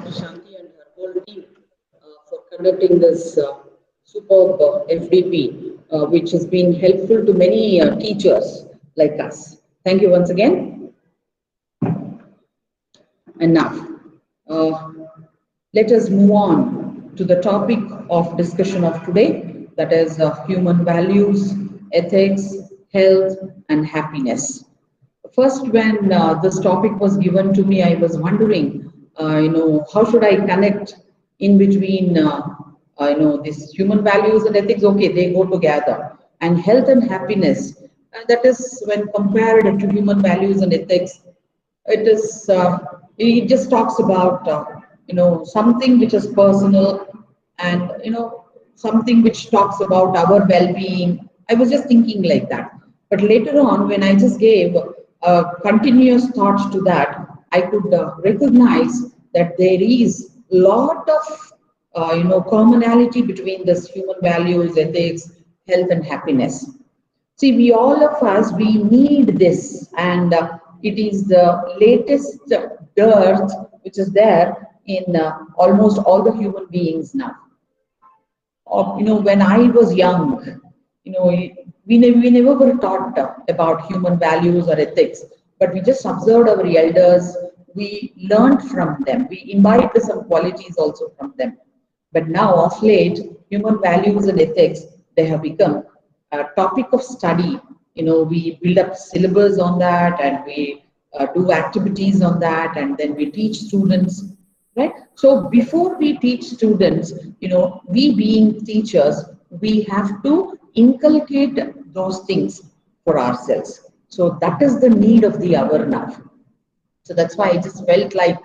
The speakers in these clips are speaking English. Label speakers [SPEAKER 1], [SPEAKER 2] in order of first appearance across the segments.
[SPEAKER 1] Shanti and her whole team for conducting this superb FDP, which has been helpful to many teachers like us. Thank you once again. And now, uh, let us move on to the topic of discussion of today, that is human values, ethics, health, and happiness. First, when this topic was given to me, I was wondering, how should I connect in between, this human values and ethics? Okay, they go together, and health and happiness. That is when compared to human values and ethics, it is. It just talks about, something which is personal, and something which talks about our well-being. I was just thinking like that, but later on, when I just gave continuous thoughts to that, I could recognize that there is lot of commonality between this human values, ethics, health, and happiness. See, we all of us, we need this, and it is the latest dearth which is there in almost all the human beings now. When I was young, we never were taught about human values or ethics, but we just observed our elders, we learned from them, we imbibed some qualities also from them. But now, of late, human values and ethics, they have become a topic of study. We build up syllabus on that, and we do activities on that, and then we teach students, right? So before we teach students, we being teachers, we have to inculcate those things for ourselves. So that is the need of the hour now. So that's why I just felt like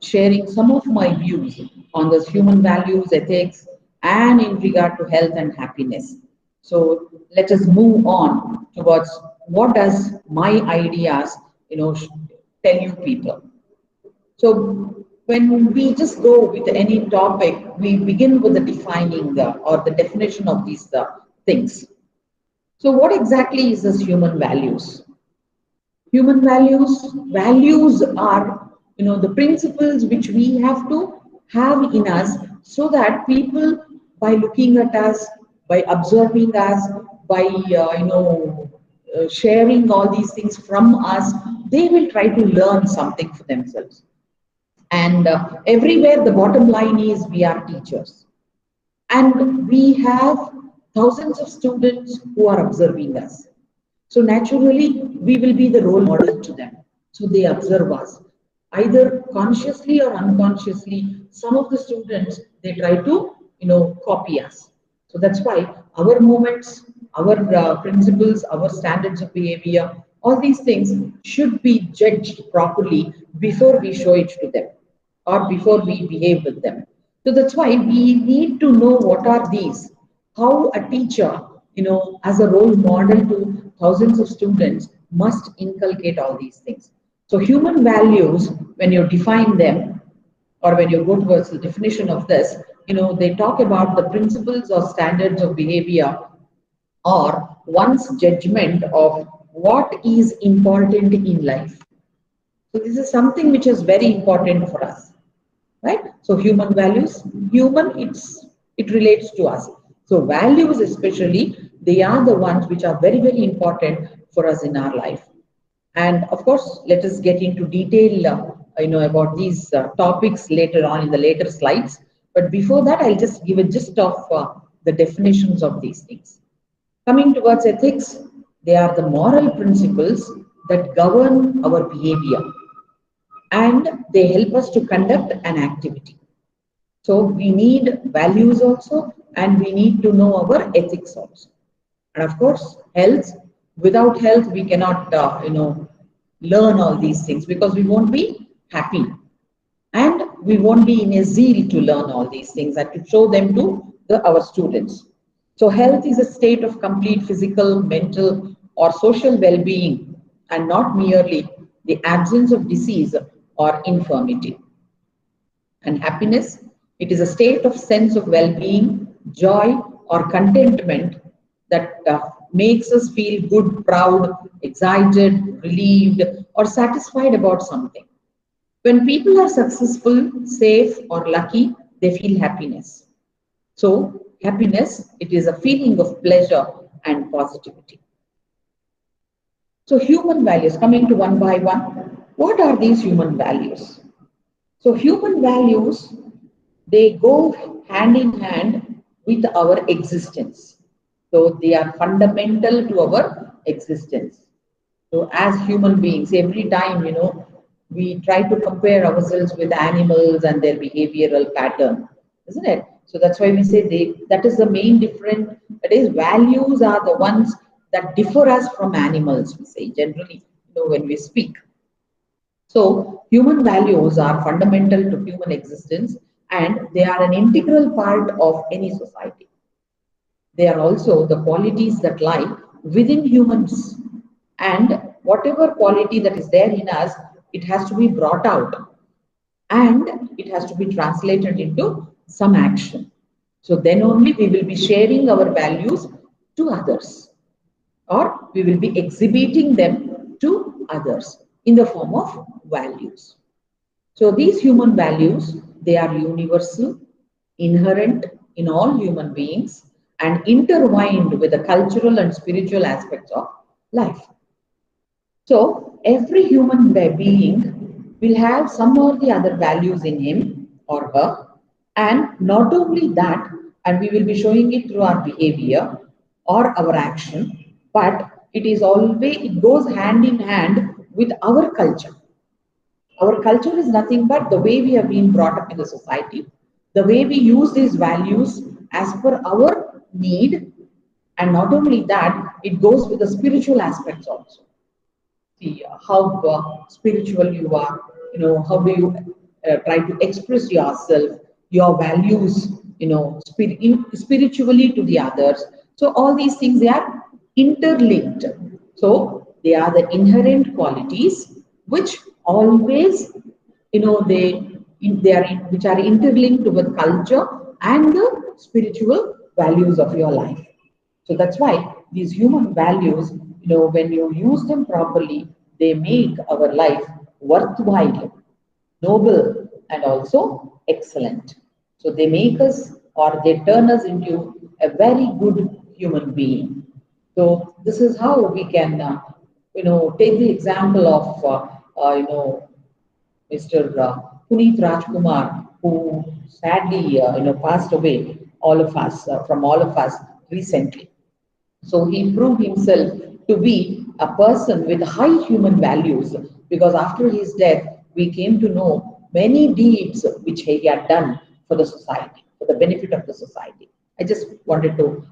[SPEAKER 1] sharing some of my views on this human values, ethics, and in regard to health and happiness. So let us move on towards what does my ideas, tell you people. So when we just go with any topic, we begin with the defining or the definition of these things. So what exactly is this human values? Human values are, the principles which we have to have in us, so that people, by looking at us, by observing us, by sharing all these things from us, they will try to learn something for themselves. And everywhere the bottom line is, we are teachers, and we have thousands of students who are observing us. So naturally, we will be the role model to them. So they observe us, either consciously or unconsciously. Some of the students, they try to, copy us. So that's why our movements, our principles, our standards of behavior, all these things should be judged properly before we show it to them, or before we behave with them. So that's why we need to know what are these, how a teacher, as a role model to thousands of students, must inculcate all these things. So human values, when you define them, or when you go towards the definition of this, they talk about the principles or standards of behavior, or one's judgment of what is important in life. So this is something which is very important for us, right? So human values, it relates to us. So values especially, they are the ones which are very, very important for us in our life. And of course, let us get into detail, about these topics later on in the later slides. But before that, I'll just give a gist of the definitions of these things. Coming towards ethics, they are the moral principles that govern our behavior, and they help us to conduct an activity. So we need values also, and we need to know our ethics also. And of course, health. Without health, we cannot, learn all these things, because we won't be happy, and we won't be in a zeal to learn all these things and to show them to our students. So health is a state of complete physical, mental, or social well-being, and not merely the absence of disease or infirmity. And happiness, it is a state of sense of well-being, joy, or contentment that makes us feel good, proud, excited, relieved, or satisfied about something. When people are successful, safe, or lucky, they feel happiness. So, happiness, it is a feeling of pleasure and positivity. So, human values, coming to one by one, what are these human values? So, human values, they go hand in hand with our existence. So, they are fundamental to our existence. So, as human beings, every time, we try to compare ourselves with animals and their behavioral pattern, isn't it? So that's why we say that is the main difference. That is, values are the ones that differ us from animals, we say generally, when we speak. So human values are fundamental to human existence and they are an integral part of any society. They are also the qualities that lie within humans. And whatever quality that is there in us, it has to be brought out and it has to be translated into some action. So then only we will be sharing our values to others or we will be exhibiting them to others in the form of values. So these human values, they are universal, inherent in all human beings, and intertwined with the cultural and spiritual aspects of life. So every human being will have some or the other values in him or her, and not only that, and we will be showing it through our behavior or our action, but it goes hand in hand with our culture. Our culture is nothing but the way we have been brought up in the society, the way we use these values as per our need, and not only that, it goes with the spiritual aspects also. See how spiritual you are, how do you try to express yourself, your values, spiritually to the others. So all these things, they are interlinked. So they are the inherent qualities which always, they are which are interlinked with culture and the spiritual values of your life. So that's why these human values, when you use them properly, they make our life worthwhile, noble, and also excellent. So they make us or they turn us into a very good human being. So this is how we can, take the example of, Mr. Puneet Rajkumar, who sadly, passed away, from all of us recently. So he proved himself to be a person with high human values because after his death, we came to know many deeds which he had done for the society, for the benefit of the society. I just wanted to,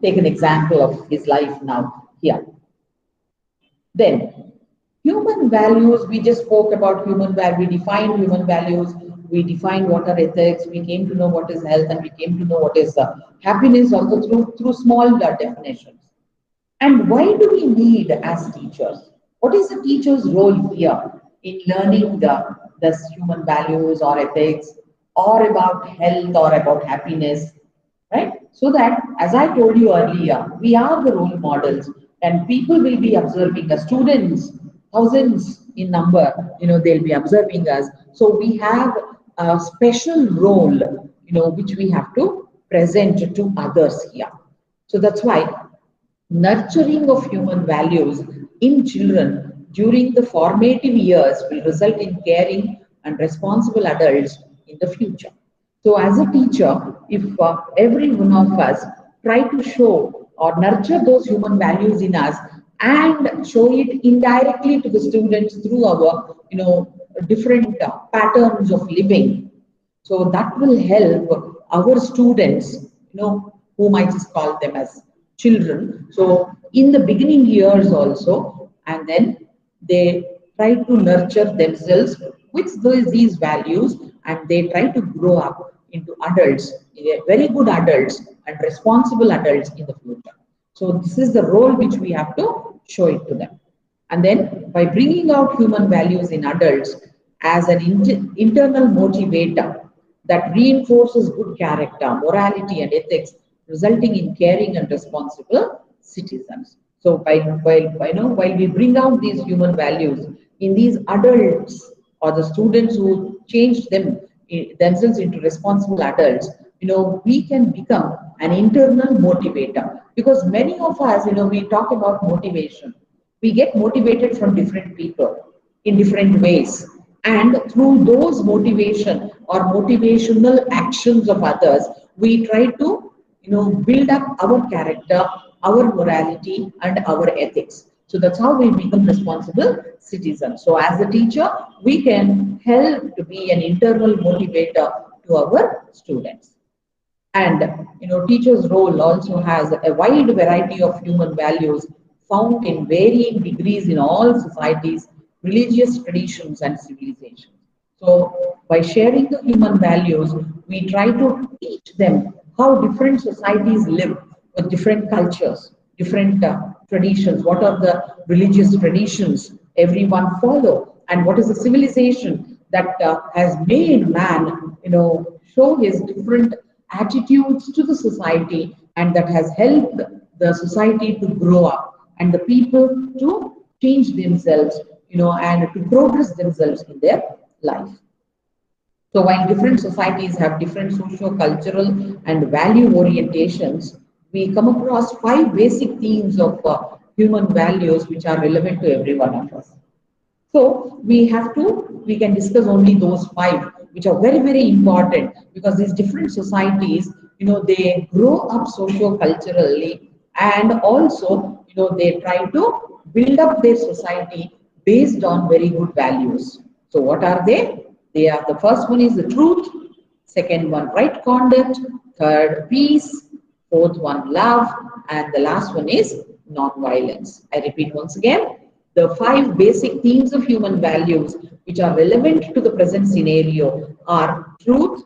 [SPEAKER 1] take an example of his life now here. Then, human values, we just spoke about human values, we defined human values, we defined what are ethics, we came to know what is health, and we came to know what is happiness also through small definitions. And why do we need as teachers? What is the teacher's role here in learning the human values or ethics or about health or about happiness, right? So that, as I told you earlier, we are the role models and people will be observing the students, thousands in number, they'll be observing us. So we have a special role, which we have to present to others here. So that's why nurturing of human values in children during the formative years will result in caring and responsible adults in the future. So, as a teacher, if every one of us try to show or nurture those human values in us and show it indirectly to the students through our, different patterns of living, so that will help our students, whom I just call them as children. So in the beginning years also, and then they try to nurture themselves with these values and they try to grow up into adults, very good adults and responsible adults in the future. So this is the role which we have to show it to them. And then by bringing out human values in adults as an internal motivator that reinforces good character, morality, and ethics, resulting in caring and responsible citizens. So while we bring out these human values in these adults or the students who changed themselves into responsible adults, we can become an internal motivator. Because many of us, we talk about motivation. We get motivated from different people in different ways. And through those motivation or motivational actions of others, we try to, build up our character, our morality, and our ethics. So that's how we become responsible citizens. So as a teacher, we can help to be an internal motivator to our students. And teachers' role also has a wide variety of human values found in varying degrees in all societies, religious traditions, and civilizations. So, by sharing the human values, we try to teach them how different societies live with different cultures, different traditions. What are the religious traditions everyone follow, and what is the civilization that has made man, show his different attitudes to the society, and that has helped the society to grow up and the people to change themselves, and to progress themselves in their life. So while different societies have different socio-cultural and value orientations, we come across five basic themes of human values which are relevant to every one of us. So we can discuss only those five, which are very, very important, because these different societies, they grow up socio-culturally, and also, they try to build up their society based on very good values. So what are they? They are, the first one is the truth, second one, right conduct, third, peace, fourth one, love, and the last one is non-violence. I repeat once again, the five basic themes of human values which are relevant to the present scenario are truth,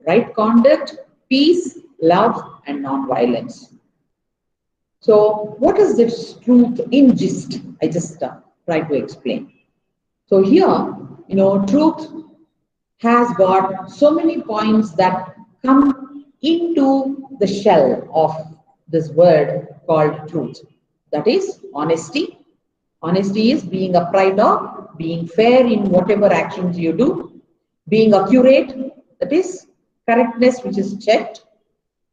[SPEAKER 1] right conduct, peace, love, and non-violence. So what is this truth in gist? I just try to explain. So here, truth has got so many points that come into the shell of this word called truth. That is honesty. Honesty is being upright or being fair in whatever actions you do. Being accurate, that is correctness which is checked.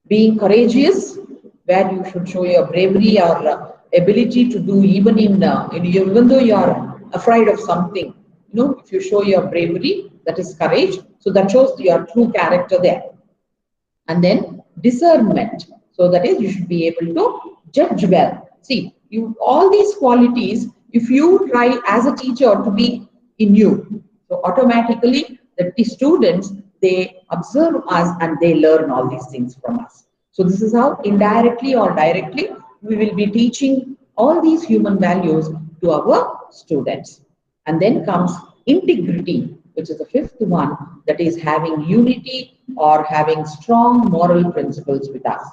[SPEAKER 1] Being courageous, where you should show your bravery or ability to do even though you are afraid of something. If you show your bravery, that is courage. So that shows your true character there. And then discernment. So that is, you should be able to judge well. See, all these qualities, if you try as a teacher to be in you, so automatically the students, they observe us and they learn all these things from us. So this is how indirectly or directly we will be teaching all these human values to our students. And then comes integrity, which is the fifth one, that is having unity or having strong moral principles with us.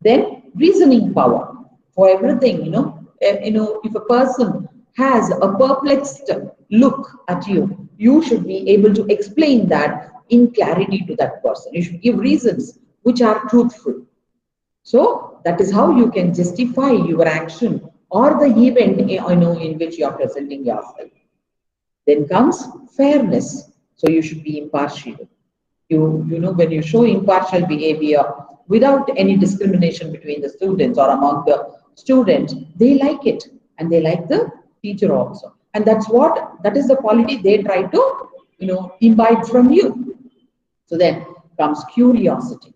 [SPEAKER 1] Then reasoning power for everything, if a person has a perplexed look at you, you should be able to explain that in clarity to that person. You should give reasons which are truthful. So that is how you can justify your action or the event, in which you are presenting yourself. Then comes fairness. So you should be impartial. When you show impartial behavior without any discrimination between the students or among the students, they like it and they like the teacher also. And that is the quality they try to, imbibe from you. So then comes curiosity.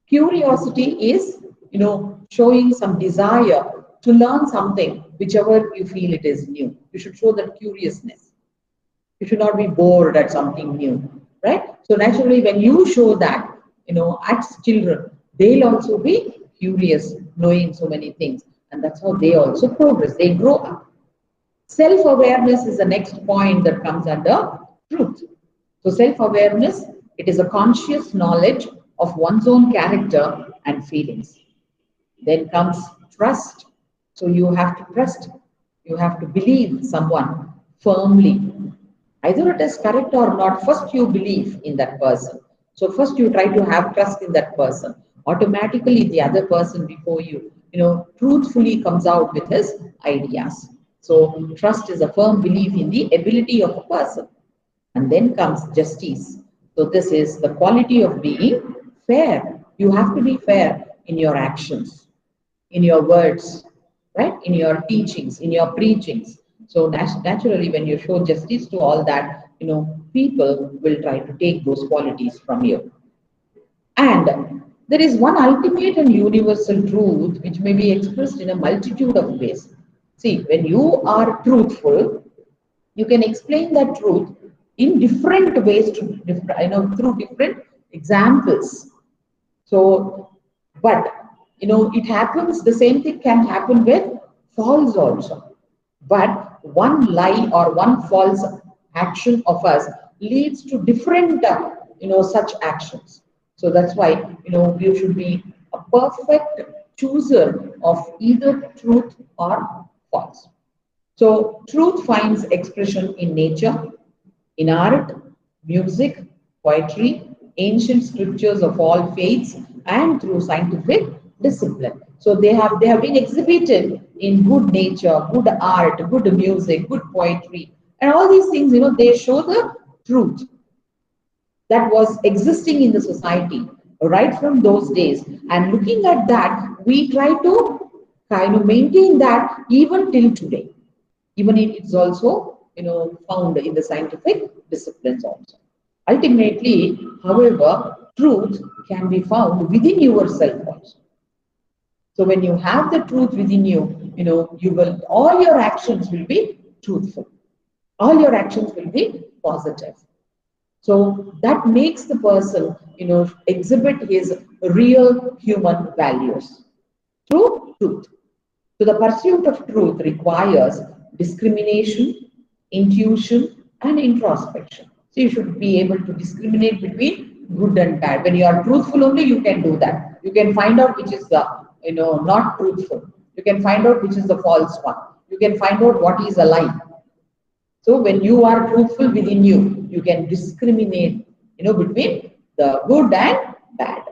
[SPEAKER 1] Curiosity is, showing some desire to learn something, whichever you feel it is new. You should show that curiousness. You should not be bored at something new, right? So naturally, when you show that, as children, they'll also be curious, knowing so many things. And that's how they also progress. They grow up. Self-awareness is the next point that comes under truth. So self-awareness, it is a conscious knowledge of one's own character and feelings. Then comes trust. So you have to trust. You have to believe someone firmly. Either it is correct or not, first you believe in that person. So first you try to have trust in that person. Automatically the other person before you, truthfully comes out with his ideas. So trust is a firm belief in the ability of a person. And then comes justice. So this is the quality of being fair. You have to be fair in your actions, in your words, right? In your teachings, in your preachings. So naturally, when you show justice to all that, people will try to take those qualities from you. And there is one ultimate and universal truth which may be expressed in a multitude of ways. See, when you are truthful, you can explain that truth in different ways through different examples. So, but it happens, the same thing can happen with false also. But one lie or one false action of us leads to different, such actions. So that's why, you should be a perfect chooser of either truth or false. So truth finds expression in nature, in art, music, poetry, ancient scriptures of all faiths, and through scientific discipline. So they have been exhibited in good nature, good art, good music, good poetry, and all these things. They show the truth that was existing in the society right from those days. And looking at that, we try to kind of maintain that even till today. Even it is also found in the scientific disciplines also. Ultimately, however, truth can be found within yourself also. So when you have the truth within you, you will, all your actions will be truthful. All your actions will be positive. So that makes the person, exhibit his real human values through truth. So the pursuit of truth requires discrimination, intuition, and introspection. So you should be able to discriminate between good and bad. When you are truthful only, you can do that. You can find out which is the, not truthful. You can find out which is the false one. You can find out what is a lie. So when you are truthful within you, you can discriminate, between the good and bad.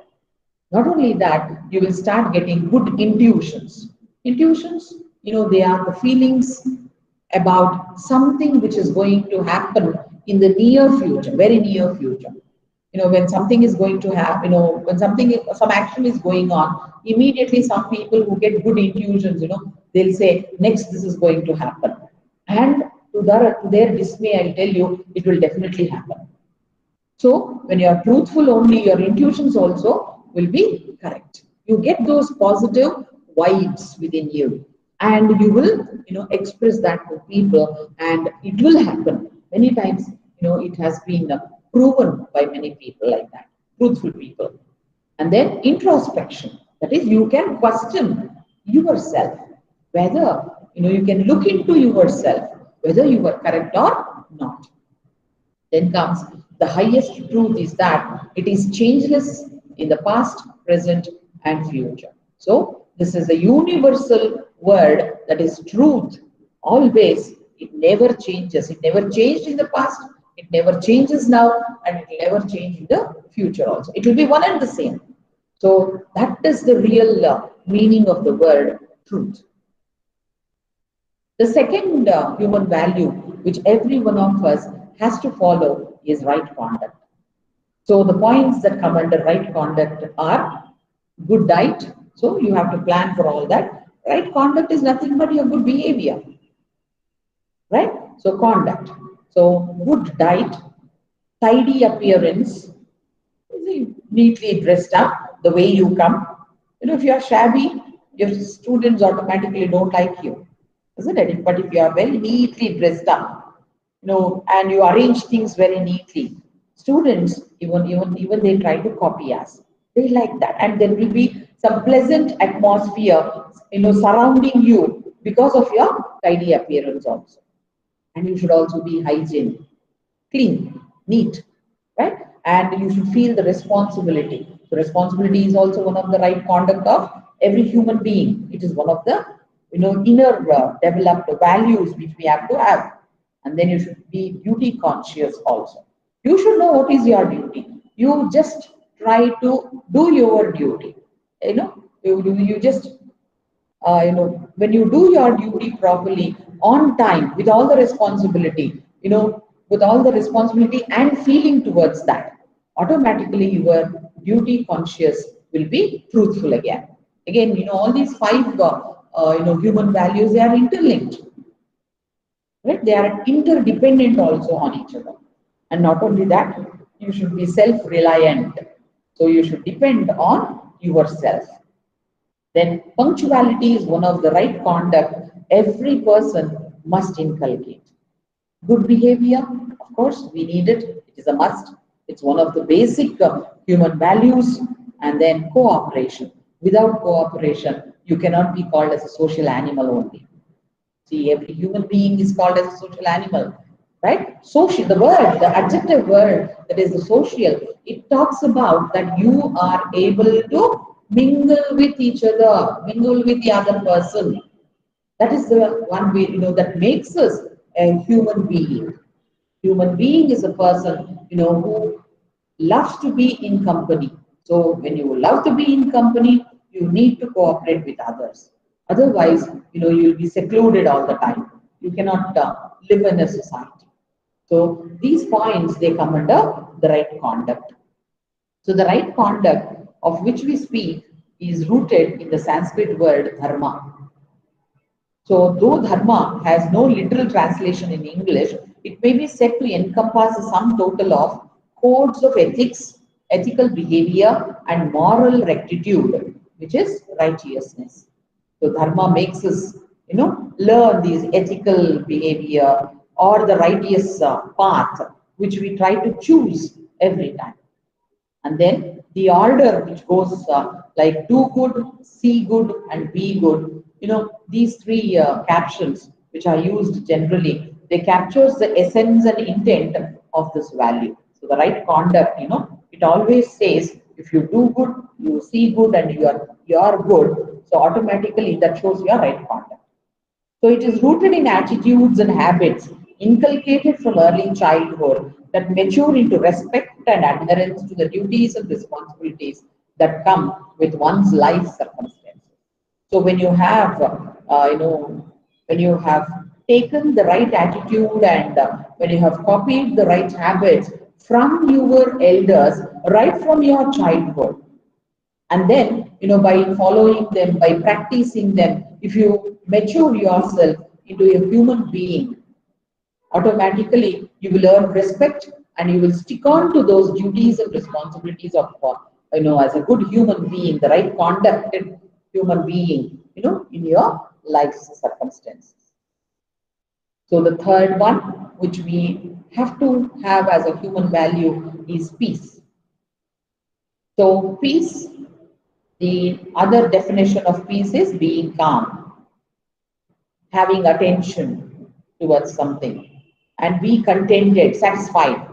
[SPEAKER 1] Not only that, you will start getting good intuitions. Intuitions, they are the feelings about something which is going to happen in the near future, very near future. When something is going to happen, when some action is going on, immediately some people who get good intuitions, they'll say, next this is going to happen. And to their dismay, I'll tell you, it will definitely happen. So when you are truthful only, your intuitions also will be correct. You get those positive vibes within you, and you will, express that to people, and it will happen. Many times, it has been proven by many people like that, truthful people. And then introspection. That is, you can question yourself, whether, you can look into yourself, whether you were correct or not. Then comes the highest truth is that it is changeless in the past, present, and future. So, this is a universal word that is truth. Always, it never changes. It never changed in the past, it never changes now, and it will never change in the future also. It will be one and the same. So, that is the real meaning of the word truth. The second human value which every one of us has to follow is right conduct. So the points that come under right conduct are good diet. So you have to plan for all that. Right conduct is nothing but your good behavior. Right? So conduct. So good diet, tidy appearance, neatly dressed up, the way you come. If you are shabby, your students automatically don't like you, isn't it? But if you are very neatly dressed up, and you arrange things very neatly, students even they try to copy us. They like that, and there will be some pleasant atmosphere, surrounding you because of your tidy appearance also. And you should also be hygienic, clean, neat, right? And you should feel the responsibility. So responsibility is also one of the right conduct of every human being. It is one of the inner developed values which we have to have. And then you should be duty conscious also. You should know what is your duty. You just try to do your duty. You just when you do your duty properly on time with all the responsibility, with all the responsibility and feeling towards that, automatically your duty conscious will be truthful again. Again, all these five, human values, they are interlinked, right? They are interdependent also on each other. And not only that, you should be self-reliant. So you should depend on yourself. Then punctuality is one of the right conduct every person must inculcate. Good behavior, of course, we need it. It is a must. It's one of the basic human values. And then cooperation. Without cooperation, you cannot be called as a social animal only. See, every human being is called as a social animal, right? Social, the word, the adjective word that is the social, it talks about that you are able to mingle with each other, mingle with the other person. That is the one way, that makes us a human being. Human being is a person, who loves to be in company. So when you love to be in company, you need to cooperate with others. Otherwise, you'll be secluded all the time. You cannot live in a society. So these points, they come under the right conduct. So the right conduct of which we speak is rooted in the Sanskrit word dharma. So though dharma has no literal translation in English, it may be said to encompass a sum total of codes of ethics, ethical behavior, and moral rectitude, which is righteousness. So dharma makes us, learn these ethical behavior or the righteous path, which we try to choose every time. And then the order which goes like do good, see good, and be good. These three captions which are used generally, they captures the essence and intent of this value. So the right conduct, it always says if you do good, you see good, and you are good. So automatically that shows your right conduct. So it is rooted in attitudes and habits inculcated from early childhood that mature into respect and adherence to the duties and responsibilities that come with one's life circumstances. So when you have, when you have taken the right attitude and when you have copied the right habits from your elders right from your childhood, and then by following them, by practicing them, if you mature yourself into a human being, automatically you will earn respect and you will stick on to those duties and responsibilities of as a good human being, the right conducted human being, in your life's circumstances. So the third one which we have to have as a human value is peace. So peace, the other definition of peace is being calm, having attention towards something, and be contented, satisfied,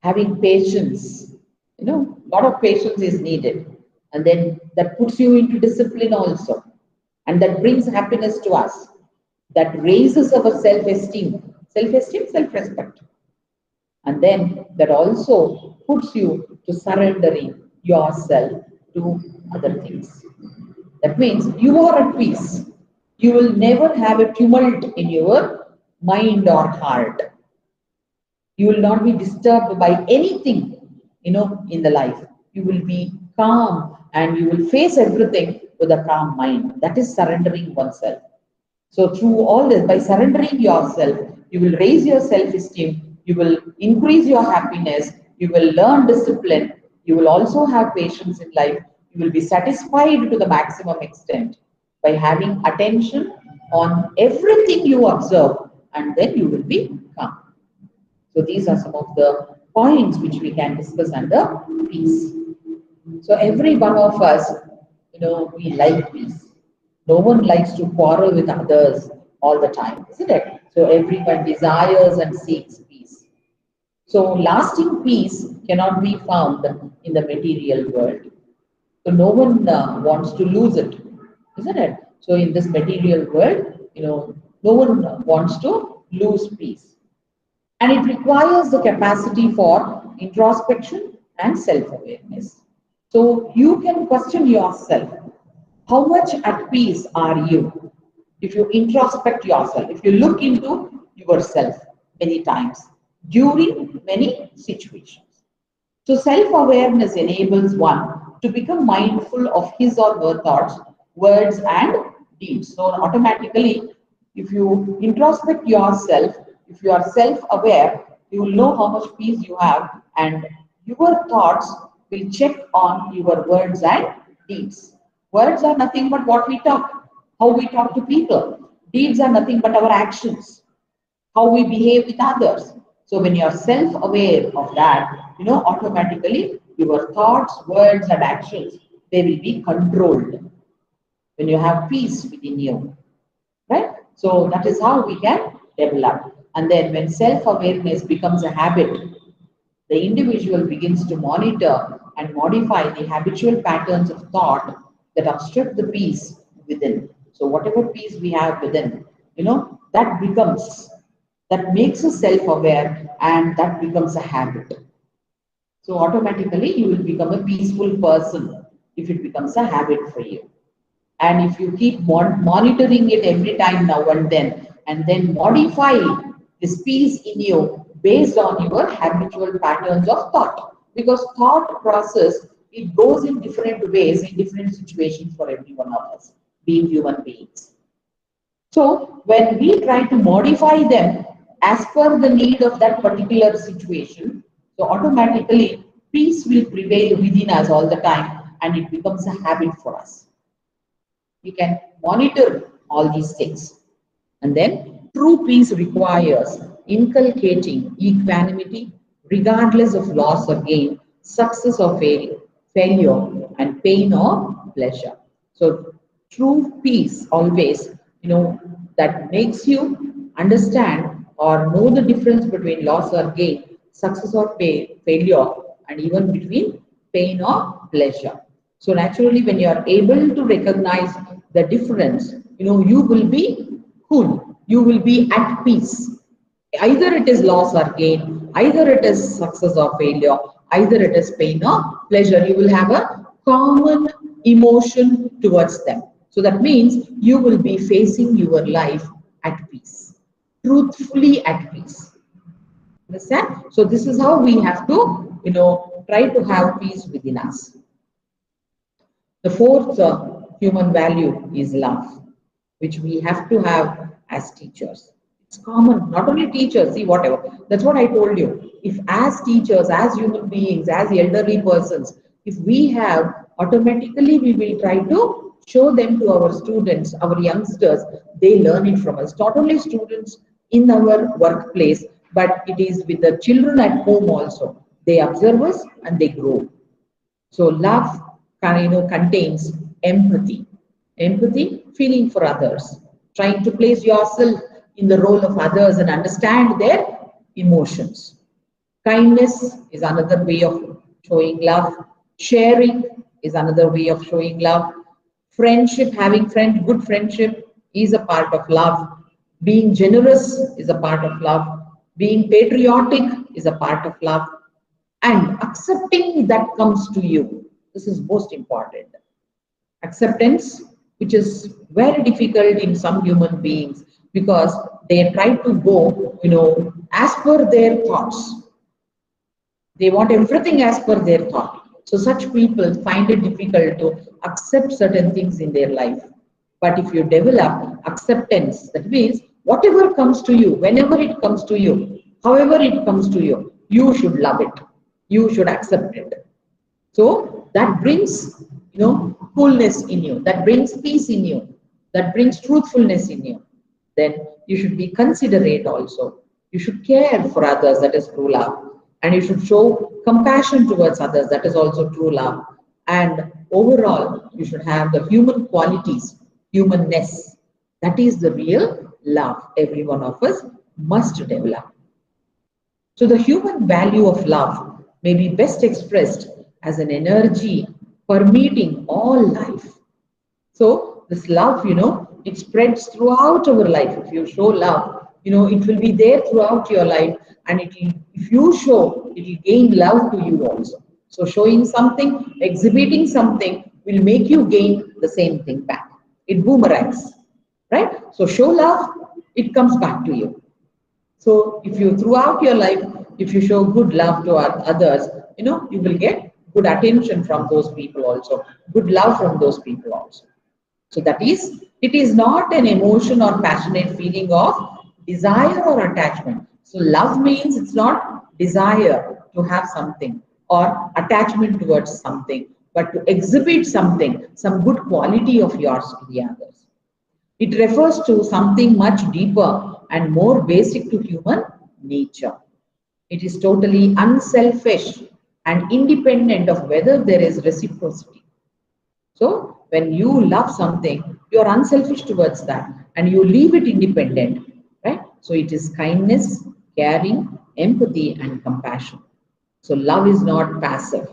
[SPEAKER 1] having patience. A lot of patience is needed. And then that puts you into discipline also. And that brings happiness to us. That raises our self-esteem, self-respect. And then that also puts you to surrendering yourself to other things. That means you are at peace. You will never have a tumult in your mind or heart. You will not be disturbed by anything, in the life. You will be calm and you will face everything with a calm mind. That is surrendering oneself. So through all this, by surrendering yourself, you will raise your self-esteem, you will increase your happiness, you will learn discipline, you will also have patience in life, you will be satisfied to the maximum extent by having attention on everything you observe, and then you will be calm. So these are some of the points which we can discuss under peace. So every one of us, we like peace. No one likes to quarrel with others all the time, isn't it? So everyone desires and seeks peace. So lasting peace cannot be found in the material world. So no one wants to lose it, isn't it? So in this material world, no one wants to lose peace. And it requires the capacity for introspection and self-awareness. So you can question yourself, how much at peace are you? If you introspect yourself, if you look into yourself many times, during many situations. So self-awareness enables one to become mindful of his or her thoughts, words, and deeds. So automatically, if you introspect yourself, if you are self-aware, you will know how much peace you have, and your thoughts will check on your words and deeds. Words are nothing but what we talk, how we talk to people. Deeds are nothing but our actions, how we behave with others. So when you are self-aware of that, automatically your thoughts, words, and actions, they will be controlled when you have peace within you, right? So that is how we can develop. And then when self-awareness becomes a habit, the individual begins to monitor and modify the habitual patterns of thought that obstruct the peace within. So whatever peace we have within, that makes us self-aware, and that becomes a habit. So automatically you will become a peaceful person if it becomes a habit for you. And if you keep monitoring it every time now and then modify this peace in you based on your habitual patterns of thought. Because thought process, it goes in different ways, in different situations for every one of us, being human beings. So when we try to modify them as per the need of that particular situation, so automatically peace will prevail within us all the time, and it becomes a habit for us. We can monitor all these things. And then true peace requires inculcating equanimity regardless of loss or gain, success or failure, and pain or pleasure. So true peace always, that makes you understand or know the difference between loss or gain, success or failure, and even between pain or pleasure. So naturally, when you are able to recognize the difference, you will be cool. You will be at peace. Either it is loss or gain, either it is success or failure, either it is pain or pleasure. You will have a common emotion towards them. So that means you will be facing your life at peace, truthfully at peace. Understand? So this is how we have to, try to have peace within us. The fourth human value is love, which we have to have as teachers. It's common, not only teachers, see, whatever. That's what I told you. If as teachers, as human beings, as elderly persons, if we have, automatically we will try to show them to our students, our youngsters, they learn it from us. Not only students in our workplace, but it is with the children at home also. They observe us and they grow. So love contains empathy. Empathy, feeling for others, trying to place yourself in the role of others and understand their emotions. Kindness is another way of showing love. Sharing is another way of showing love. Friendship, having good friendship is a part of love. Being generous is a part of love. Being patriotic is a part of love. And accepting that comes to you. This is most important. Acceptance, which is very difficult in some human beings because they try to go, as per their thoughts. They want everything as per their thought. So such people find it difficult to accept certain things in their life. But if you develop acceptance, that means whatever comes to you, whenever it comes to you, however it comes to you, you should love it. You should accept it. So that brings, coolness in you. That brings peace in you. That brings truthfulness in you. Then you should be considerate also. You should care for others. That is true love. And you should show compassion towards others. That is also true love. And overall, you should have the human qualities, humanness. That is the real love every one of us must develop. So the human value of love may be best expressed as an energy permeating all life. So this love, it spreads throughout our life. If you show love, it will be there throughout your life, and if you show, it will gain love to you also. So showing something, exhibiting something will make you gain the same thing back. It boomerangs, right? So show love, it comes back to you. So if you throughout your life, if you show good love to others, you will get good attention from those people also, good love from those people also. So that is, it is not an emotion or passionate feeling of desire or attachment. So love means it's not desire to have something or attachment towards something, but to exhibit something, some good quality of yours to the others. It refers to something much deeper and more basic to human nature. It is totally unselfish and independent of whether there is reciprocity. So when you love something, you are unselfish towards that and you leave it independent, right? So it is kindness, caring, empathy, and compassion. So love is not passive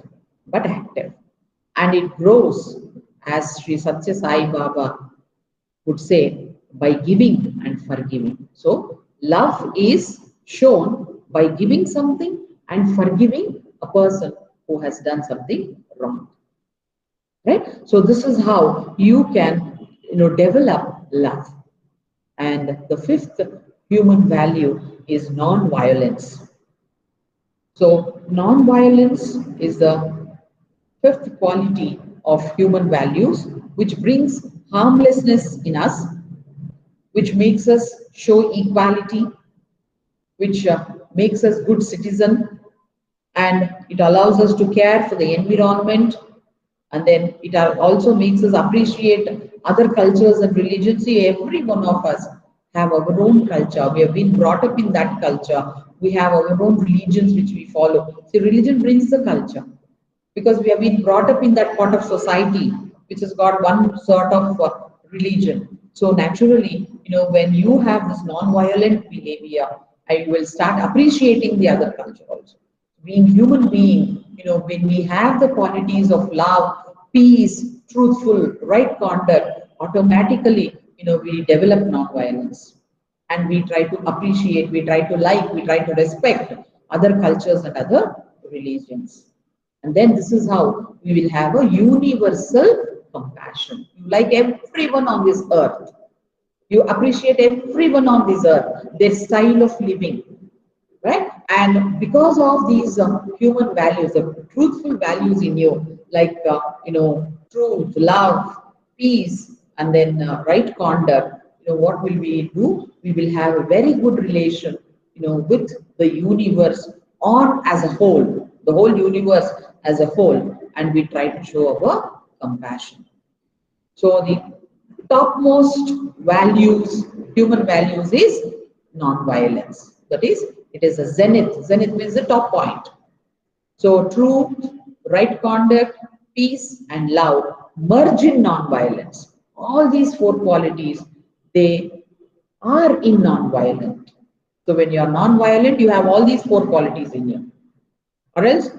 [SPEAKER 1] but active, and it grows, as Sri Satya Sai Baba would say, by giving and forgiving. So love is shown by giving something and forgiving a person who has done something wrong, right? So this is how you can develop love. And the fifth human value is non-violence. So non-violence is the fifth quality of human values, which brings harmlessness in us, which makes us show equality, which makes us good citizen, and it allows us to care for the environment, and then it also makes us appreciate other cultures and religions. See, every one of us have our own culture. We have been brought up in that culture. We have our own religions which we follow. See, religion brings the culture because we have been brought up in that part of society which has got one sort of religion. So naturally, when you have this non-violent behavior, I will start appreciating the other culture also. Being human being, when we have the qualities of love, peace, truthful, right conduct, automatically, we develop non-violence. And we try to appreciate, we try to like, we try to respect other cultures and other religions. And then this is how we will have a universal compassion. You like everyone on this earth. You appreciate everyone on this earth, their style of living, right? And because of these human values, the truthful values in you, like truth, love, peace, and then right conduct, what will we do? We will have a very good relation, with the universe on as a whole, the whole universe as a whole, and we try to show our compassion. So the topmost values, human values, is non-violence. That is, it is a zenith. Zenith means the top point. So truth, right conduct, peace, and love merge in non-violence. All these four qualities, they are in non-violent. So when you are non-violent, you have all these four qualities in you. Or else,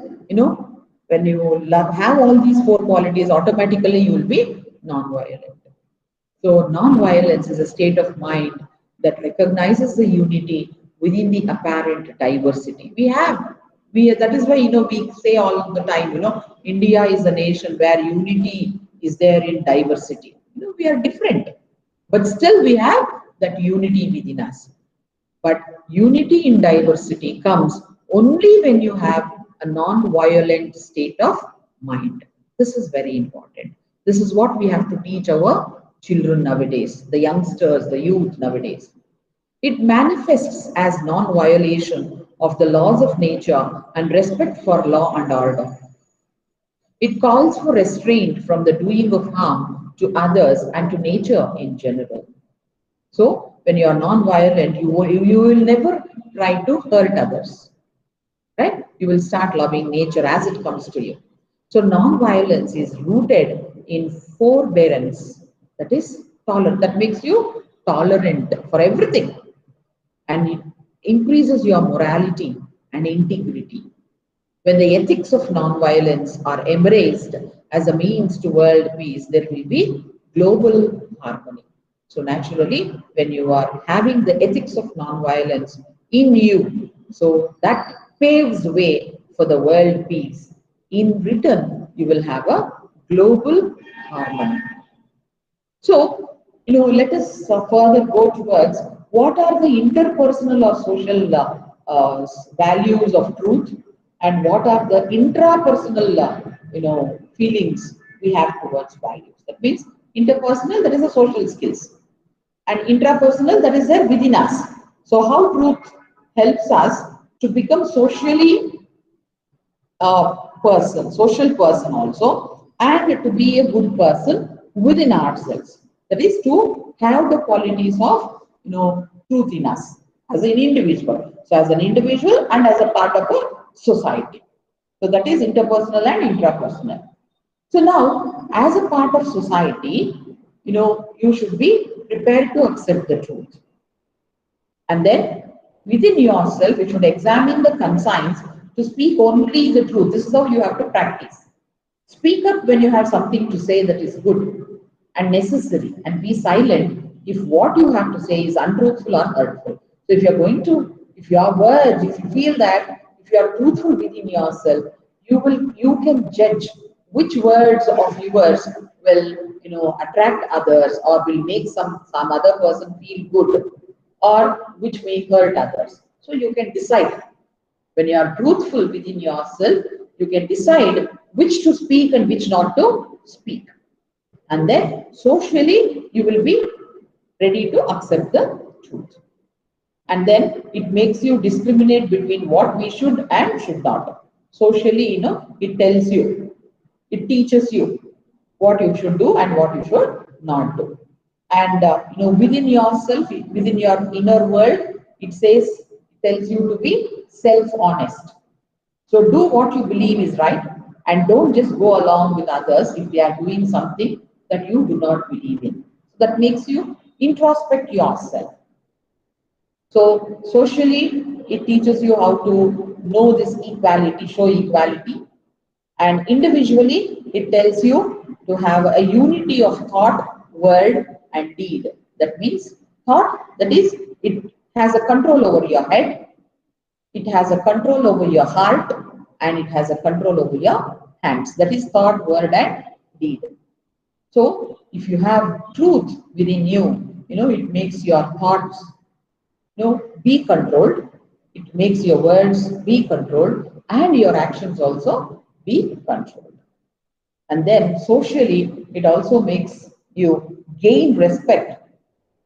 [SPEAKER 1] when you have all these four qualities, automatically you will be non-violent. So non-violence is a state of mind that recognizes the unity within the apparent diversity. That is why, we say all the time, India is a nation where unity is there in diversity. We are different, but still we have that unity within us. But unity in diversity comes only when you have a non-violent state of mind. This is very important. This is what we have to teach our children nowadays, the youngsters, the youth nowadays. It manifests as non-violation of the laws of nature and respect for law and order. It calls for restraint from the doing of harm to others and to nature in general. So when you are non-violent, you will never try to hurt others, right? You will start loving nature as it comes to you. So non-violence is rooted in forbearance, that is tolerant, that makes you tolerant for everything, and it increases your morality and integrity. When the ethics of non-violence are embraced as a means to world peace, there will be global harmony. So naturally, when you are having the ethics of non-violence in you, so that paves the way for the world peace. In return, you will have a global harmony. So, let us further go towards what are the interpersonal or social values of truth, and what are the intrapersonal feelings we have towards values. That means interpersonal, that is the social skills, and intrapersonal, that is there within us. So how truth helps us to become socially social person also, and to be a good person within ourselves. That is to have the qualities of truth in us as an individual. So as an individual and as a part of a society. So that is interpersonal and intrapersonal. So now, as a part of society, you should be prepared to accept the truth. And then within yourself, you should examine the conscience to speak only the truth. This is how you have to practice. Speak up when you have something to say that is good and necessary, and be silent if what you have to say is untruthful or hurtful. So if your words, if you feel that if you are truthful within yourself, you can judge which words of yours will attract others or will make some other person feel good, or which may hurt others. So you can decide. When you are truthful within yourself, you can decide which to speak and which not to speak. And then socially, you will be ready to accept the truth. And then it makes you discriminate between what we should and should not. Socially, it tells you, it teaches you what you should do and what you should not do. And within yourself, within your inner world, it tells you to be self-honest. So do what you believe is right, and don't just go along with others if they are doing something that you do not believe in. So that makes you introspect yourself. So socially, it teaches you how to know this equality, show equality. And individually, it tells you to have a unity of thought, word, and deed. That means thought, that is, it has a control over your head, it has a control over your heart, and it has a control over your hands. That is thought, word, and deed. So if you have truth within you, it makes your thoughts be controlled. It makes your words be controlled and your actions also be controlled. And then socially, it also makes you gain respect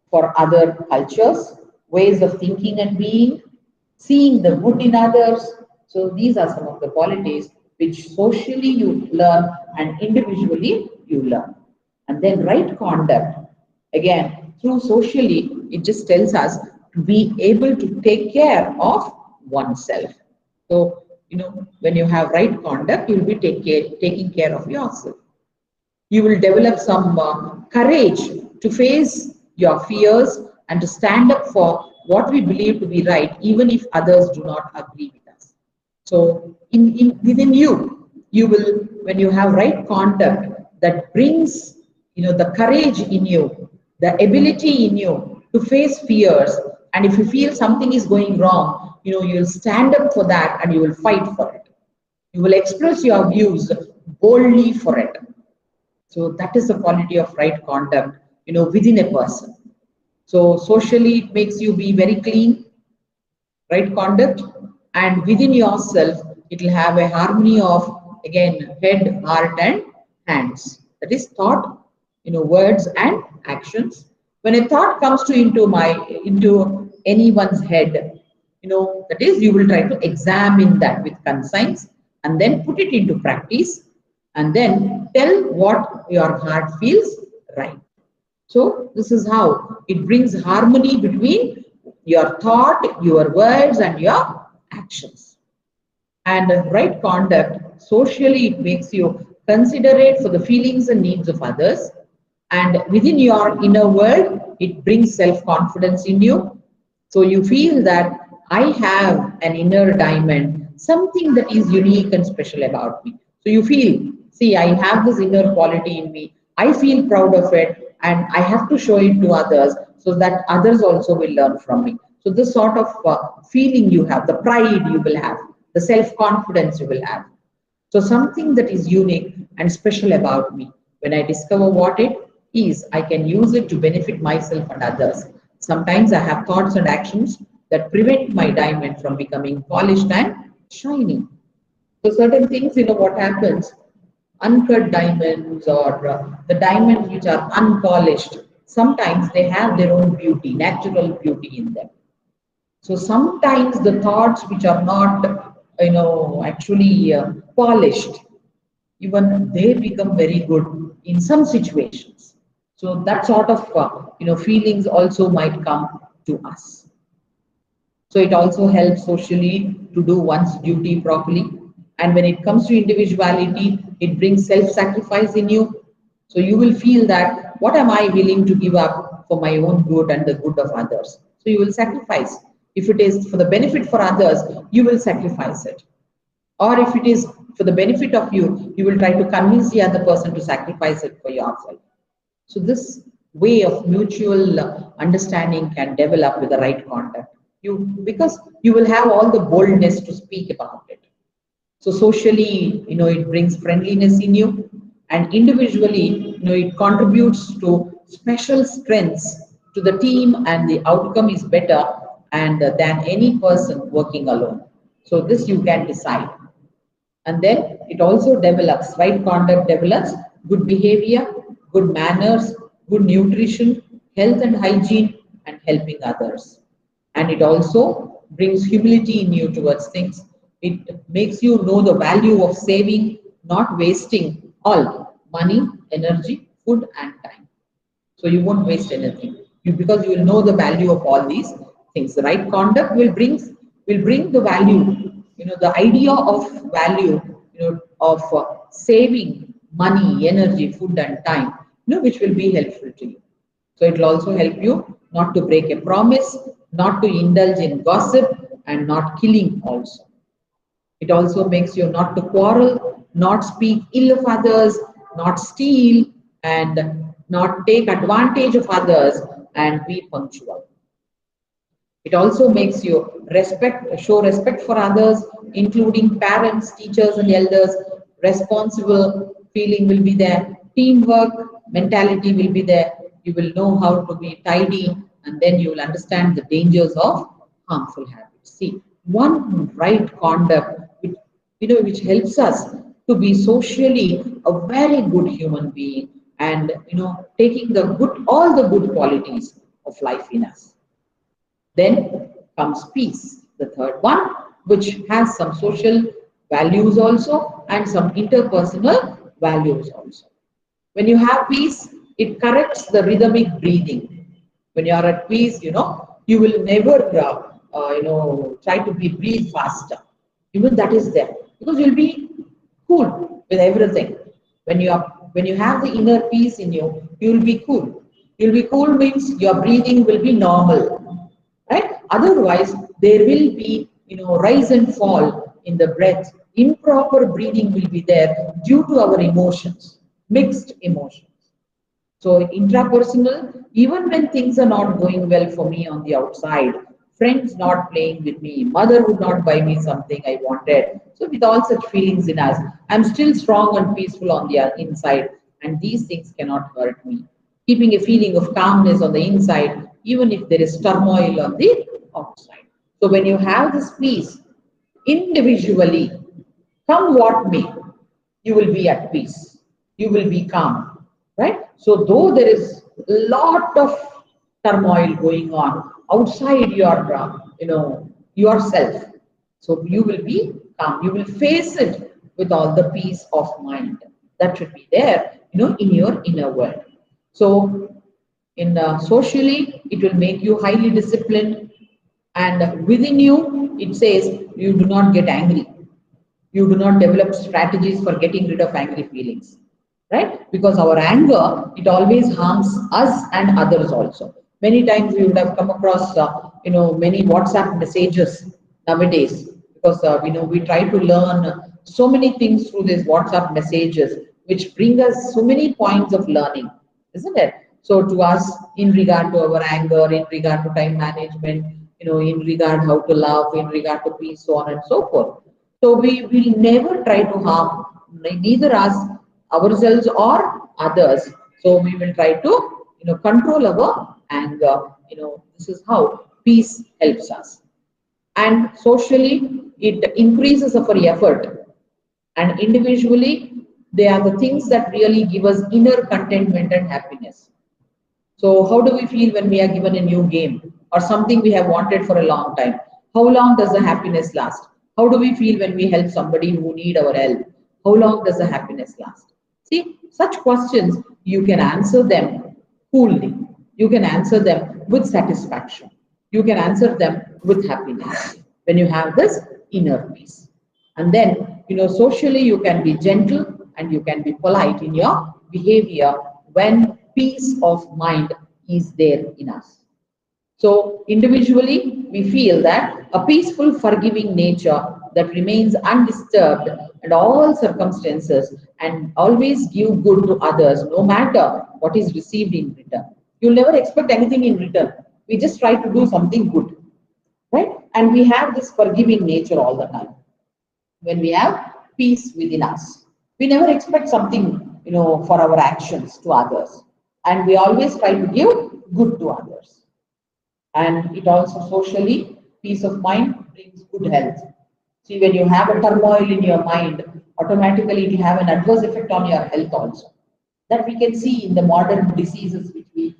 [SPEAKER 1] for other cultures, ways of thinking and being, seeing the good in others. So these are some of the qualities which socially you learn and individually you learn. And then right conduct, again, through socially, it just tells us to be able to take care of oneself. So, when you have right conduct, you'll be taking care of yourself. You will develop some courage to face your fears and to stand up for what we believe to be right, even if others do not agree with us. So, within you, you will, when you have right conduct, that brings, the courage in you, the ability in you to face fears. And if you feel something is going wrong, you'll stand up for that and you will fight for it. You will express your views boldly for it. So that is the quality of right conduct, within a person. So socially, it makes you be very clean, right conduct, and within yourself, it will have a harmony of, again, head, heart, and hands. That is thought, words and actions. When a thought comes into anyone's head, that is, you will try to examine that with conscience and then put it into practice, and then tell what your heart feels right. So this is how it brings harmony between your thought, your words, and your actions. And right conduct, socially, it makes you considerate for the feelings and needs of others. And within your inner world, it brings self-confidence in you. So you feel that I have an inner diamond, something that is unique and special about me. So you feel, see, I have this inner quality in me. I feel proud of it, and I have to show it to others so that others also will learn from me. So this sort of feeling you have, the pride you will have, the self-confidence you will have. So something that is unique and special about me. When I discover what it is, I can use it to benefit myself and others. Sometimes I have thoughts and actions that prevent my diamond from becoming polished and shiny. So certain things, what happens, uncut diamonds or the diamonds which are unpolished, sometimes they have their own beauty, natural beauty in them. So sometimes the thoughts which are not, actually polished, even they become very good in some situations. So that sort of, feelings also might come to us. So it also helps socially to do one's duty properly. And when it comes to individuality, it brings self-sacrifice in you. So you will feel that what am I willing to give up for my own good and the good of others? So you will sacrifice. If it is for the benefit for others, you will sacrifice it. Or if it is for the benefit of you, you will try to convince the other person to sacrifice it for yourself. So this way of mutual understanding can develop with the right conduct. Because you will have all the boldness to speak about it. So socially, it brings friendliness in you, and individually, it contributes to special strengths to the team, and the outcome is better and than any person working alone. So this you can decide. And then it also develops, right conduct develops good behavior, good manners, good nutrition, health and hygiene, and helping others. And it also brings humility in you towards things. It makes you know the value of saving, not wasting all money, energy, food, and time. So you won't waste anything. Because you will know the value of all these things. The right conduct will bring the value. The idea of value. Of saving money, energy, food, and time. Which will be helpful to you. So it will also help you not to break a promise, not to indulge in gossip, and not killing also. It also makes you not to quarrel, not speak ill of others, not steal, and not take advantage of others, and be punctual. It also makes you show respect for others, including parents, teachers, and elders. Responsible feeling will be there. Teamwork mentality will be there. You will know how to be tidy, and then you will understand the dangers of harmful habits. See, one right conduct, which helps us to be socially a very good human being, and taking all the good qualities of life in us. Then comes peace, the third one, which has some social values also and some interpersonal values also. When you have peace, it corrects the rhythmic breathing. When you are at peace, you will never, try to breathe faster. Even that is there because you'll be cool with everything. When you have the inner peace in you, you'll be cool. You'll be cool means your breathing will be normal, right? Otherwise, there will be rise and fall in the breath. Improper breathing will be there due to our emotions, mixed emotions. So intrapersonal, even when things are not going well for me on the outside, friends not playing with me, mother would not buy me something I wanted. So with all such feelings in us, I'm still strong and peaceful on the inside, and these things cannot hurt me. Keeping a feeling of calmness on the inside, even if there is turmoil on the outside. So when you have this peace, individually, come what may, you will be at peace. You will be calm, right? So though there is a lot of turmoil going on outside your, yourself, so you will be calm. You will face it with all the peace of mind that should be there, in your inner world. So in socially, it will make you highly disciplined, and within you, it says you do not get angry. You do not develop strategies for getting rid of angry feelings, right? Because our anger, it always harms us and others also. Many times we would have come across, many WhatsApp messages nowadays, because we try to learn so many things through these WhatsApp messages, which bring us so many points of learning, isn't it? So to us, in regard to our anger, in regard to time management, in regard how to love, in regard to peace, so on and so forth. So we will never try to harm neither us, ourselves or others. So we will try to control our anger, this is how peace helps us. And socially, it increases our effort. And individually, they are the things that really give us inner contentment and happiness. So how do we feel when we are given a new game or something we have wanted for a long time? How long does the happiness last? How do we feel when we help somebody who need our help? How long does the happiness last? See, such questions, you can answer them coolly. You can answer them with satisfaction. You can answer them with happiness when you have this inner peace. And then, socially, you can be gentle and you can be polite in your behavior when peace of mind is there in us. So, individually, we feel that a peaceful, forgiving nature that remains undisturbed in all circumstances and always give good to others, no matter what is received in return. You'll never expect anything in return. We just try to do something good, right? And we have this forgiving nature all the time. When we have peace within us, we never expect something, for our actions to others. And we always try to give good to others. And it also socially, peace of mind brings good health. See, when you have a turmoil in your mind, automatically it will have an adverse effect on your health also. That we can see in the modern diseases which we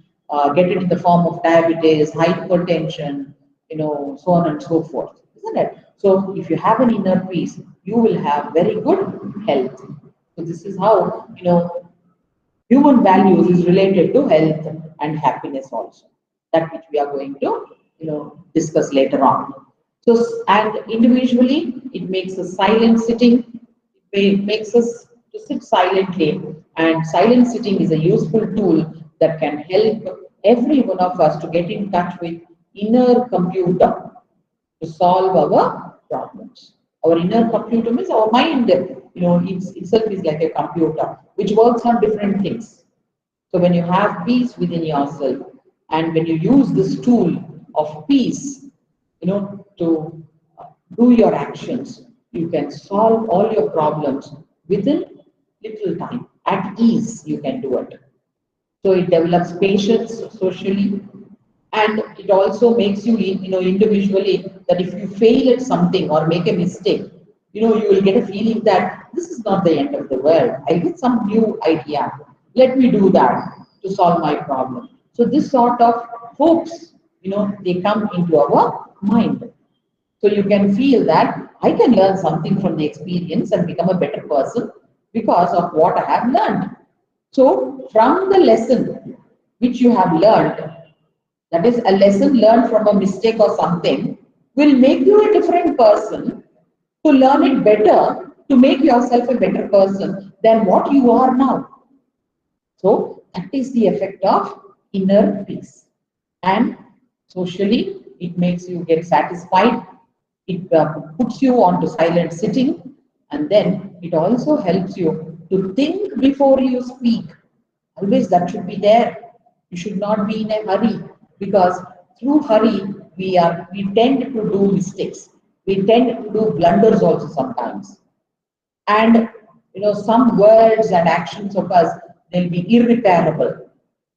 [SPEAKER 1] get it in the form of diabetes, hypertension, so on and so forth, isn't it? So if you have an inner peace, you will have very good health. So this is how, human values is related to health and happiness also. That which we are going to, discuss later on. So, and individually, it makes us silent sitting. It makes us to sit silently. And silent sitting is a useful tool that can help every one of us to get in touch with inner computer to solve our problems. Our inner computer means our mind, itself is like a computer which works on different things. So when you have peace within yourself and when you use this tool of peace, to do your actions, you can solve all your problems within little time. At ease, you can do it. So it develops patience socially, and it also makes you, individually, that if you fail at something or make a mistake, you will get a feeling that this is not the end of the world. I get some new idea. Let me do that to solve my problem. So this sort of hopes, they come into our mind. So you can feel that I can learn something from the experience and become a better person because of what I have learned. So from the lesson which you have learned, that is a lesson learned from a mistake or something, will make you a different person to learn it better, to make yourself a better person than what you are now. So that is the effect of inner peace. And socially, it makes you get satisfied. It puts you onto silent sitting, and then it also helps you to think before you speak. Always that should be there. You should not be in a hurry, because through hurry we tend to do mistakes. We tend to do blunders also sometimes. And some words and actions of us, they'll be irreparable.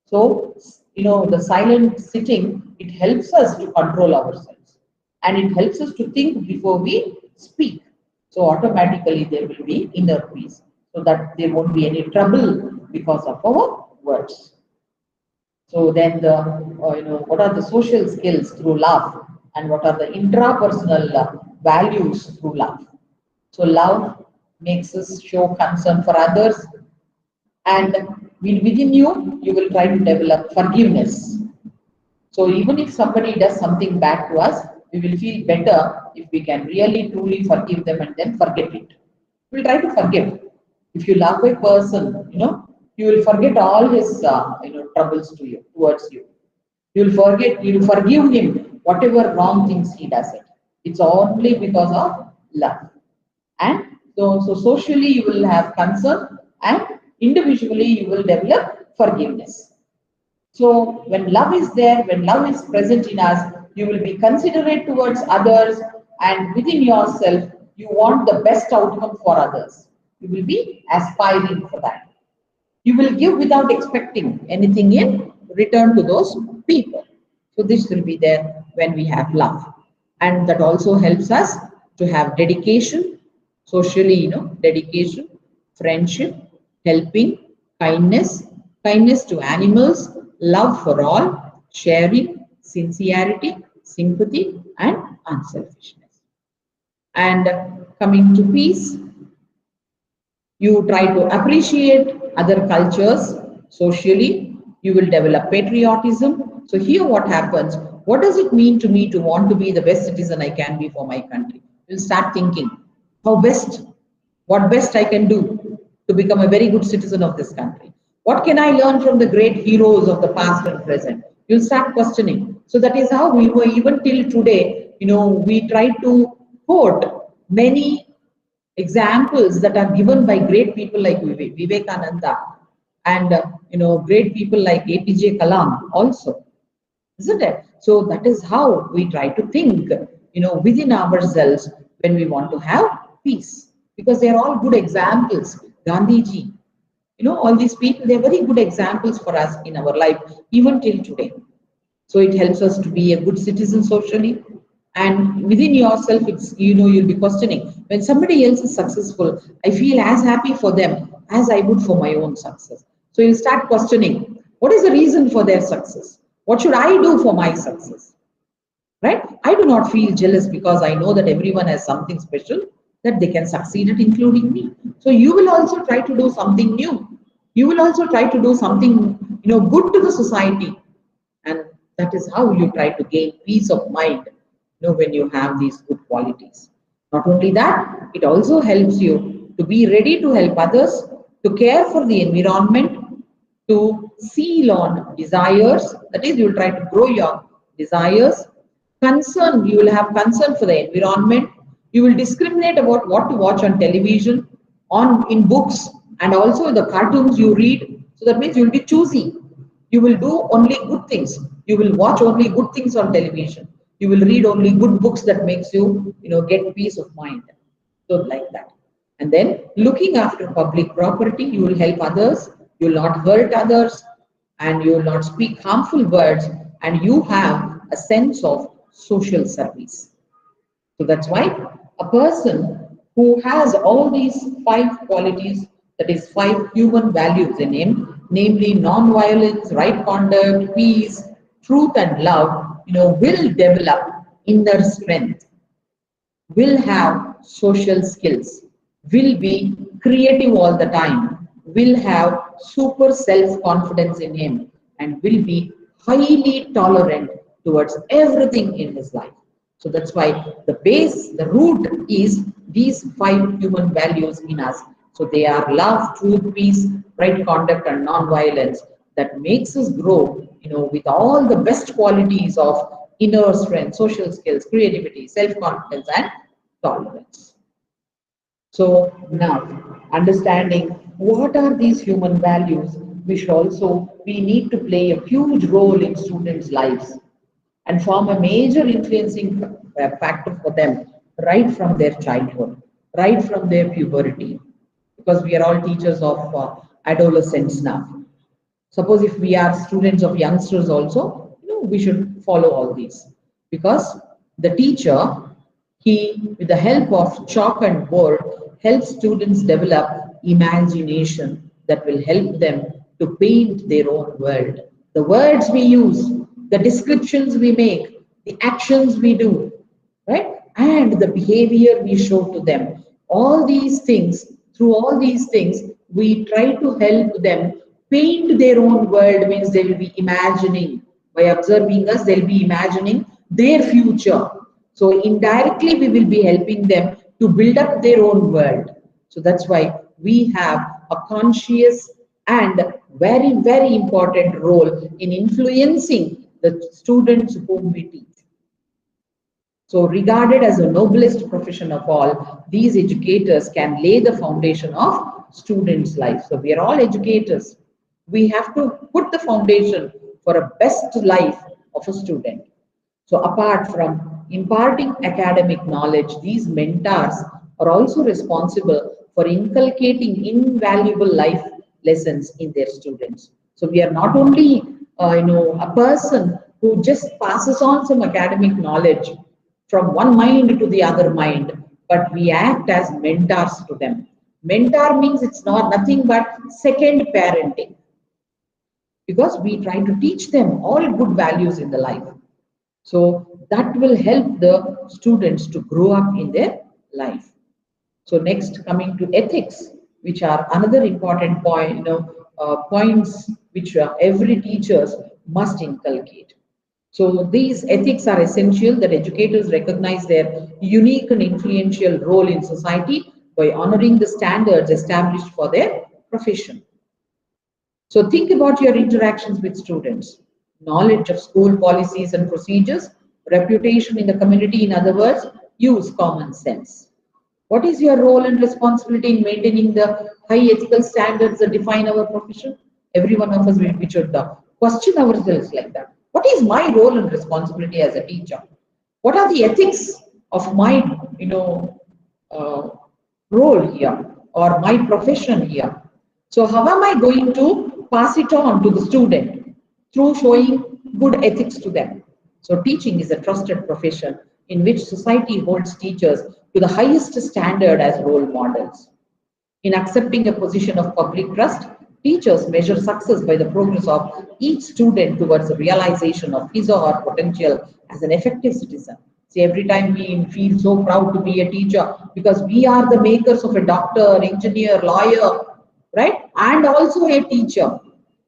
[SPEAKER 1] So the silent sitting, it helps us to control ourselves, and it helps us to think before we speak. So automatically there will be inner peace, so that there won't be any trouble because of our words. So then what are the social skills through love, and what are the intrapersonal values through love? So love makes us show concern for others, and within you, you will try to develop forgiveness. So even if somebody does something bad to us, we will feel better if we can really truly forgive them and then forget it. We'll try to forgive. If you love a person, you will forget all his troubles to you towards you. You'll forgive him whatever wrong things he does it. It's only because of love. And so socially you will have concern, and individually you will develop forgiveness. So when love is there, when love is present in us, you will be considerate towards others, and within yourself, you want the best outcome for others. You will be aspiring for that. You will give without expecting anything in return to those people. So this will be there when we have love. And that also helps us to have dedication, socially, dedication, friendship, helping, kindness, kindness to animals, love for all, sharing, sincerity, sympathy, and unselfishness. And coming to peace, you try to appreciate other cultures socially. You will develop patriotism. So here what happens? What does it mean to me to want to be the best citizen I can be for my country? You'll start thinking, what best I can do to become a very good citizen of this country? What can I learn from the great heroes of the past and present? You'll start questioning. So that is how we were even till today, we try to quote many examples that are given by great people like Vivekananda and great people like APJ Kalam also, isn't it? So that is how we try to think, within ourselves when we want to have peace, because they are all good examples. Gandhiji, all these people, they are very good examples for us in our life, even till today. So it helps us to be a good citizen socially. And within yourself, it's, you'll be questioning. When somebody else is successful, I feel as happy for them as I would for my own success. So you'll start questioning, what is the reason for their success? What should I do for my success? Right? I do not feel jealous because I know that everyone has something special that they can succeed at, including me. So you will also try to do something new. You will also try to do something, good to the society. And that is how you try to gain peace of mind, when you have these good qualities. Not only that, it also helps you to be ready to help others, to care for the environment, to seal on desires. That is, you will try to grow your desires. Concern, you will have concern for the environment. You will discriminate about what to watch on television, in books, and also the cartoons you read. So that means you will be choosy. You will do only good things. You will watch only good things on television. You will read only good books that makes you, get peace of mind. So like that. And then looking after public property, you will help others. You will not hurt others, and you will not speak harmful words, and you have a sense of social service. So that's why a person who has all these 5 qualities, that is 5 human values in him, namely non-violence, right conduct, peace, truth and love, will develop inner strength, will have social skills, will be creative all the time, will have super self-confidence in him, and will be highly tolerant towards everything in his life. So that's why the base, the root is these 5 human values in us. So they are love, truth, peace, right conduct, and non-violence that makes us grow, with all the best qualities of inner strength, social skills, creativity, self-confidence, and tolerance. So now, understanding what are these human values, we need to play a huge role in students' lives and form a major influencing factor for them right from their childhood, right from their puberty, because we are all teachers of adolescents now. Suppose if we are students of youngsters also, we should follow all these, because the teacher, he, with the help of chalk and board, helps students develop imagination that will help them to paint their own world. The words we use, the descriptions we make, the actions we do, right? And the behavior we show to them. All these things, through all these things, we try to help them paint their own world, means they will be imagining. By observing us, they'll be imagining their future. So indirectly, we will be helping them to build up their own world. So that's why we have a conscious and very, very important role in influencing the students whom we teach. So regarded as the noblest profession of all, these educators can lay the foundation of students' life. So we are all educators. We have to put the foundation for a best life of a student. So apart from imparting academic knowledge, these mentors are also responsible for inculcating invaluable life lessons in their students. So we are not only a person who just passes on some academic knowledge from one mind to the other mind, but we act as mentors to them. Mentor means it's not nothing but second parenting, because we try to teach them all good values in the life. So that will help the students to grow up in their life. So next, coming to ethics, which are another important point, points which every teachers must inculcate. So these ethics are essential that educators recognize their unique and influential role in society by honoring the standards established for their profession. So think about your interactions with students, knowledge of school policies and procedures, reputation in the community, in other words, use common sense. What is your role and responsibility in maintaining the high ethical standards that define our profession? Every one of us we should question ourselves like that. What is my role and responsibility as a teacher? What are the ethics of my, uh, role here or my profession here? So how am I going to pass it on to the student through showing good ethics to them? So teaching is a trusted profession in which society holds teachers to the highest standard as role models. In accepting a position of public trust, teachers measure success by the progress of each student towards the realization of his or her potential as an effective citizen. See, every time we feel so proud to be a teacher because we are the makers of a doctor, engineer, lawyer, right? And also a teacher.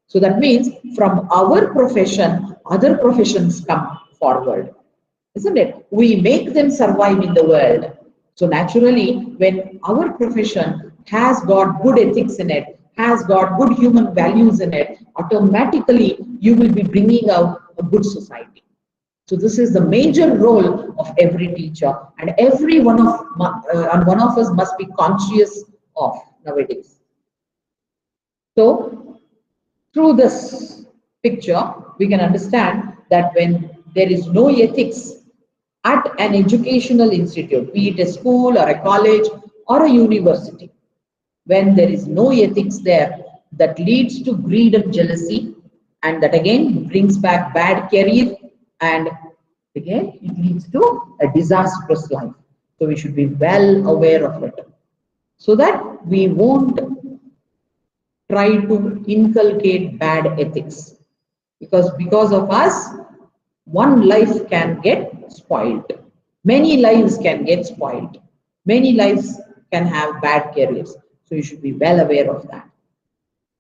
[SPEAKER 1] So that means from our profession, other professions come forward, isn't it? We make them survive in the world. So naturally, when our profession has got good ethics in it, has got good human values in it, automatically you will be bringing out a good society. So this is the major role of every teacher, and every one of us must be conscious of nowadays. So through this picture, we can understand that when there is no ethics at an educational institute, be it a school or a college or a university, when there is no ethics there, that leads to greed and jealousy, and that again brings back bad career, and again it leads to a disastrous life. So we should be well aware of it so that we won't try to inculcate bad ethics, because of us one life can get spoiled, many lives can get spoiled, many lives can have bad careers. So you should be well aware of that.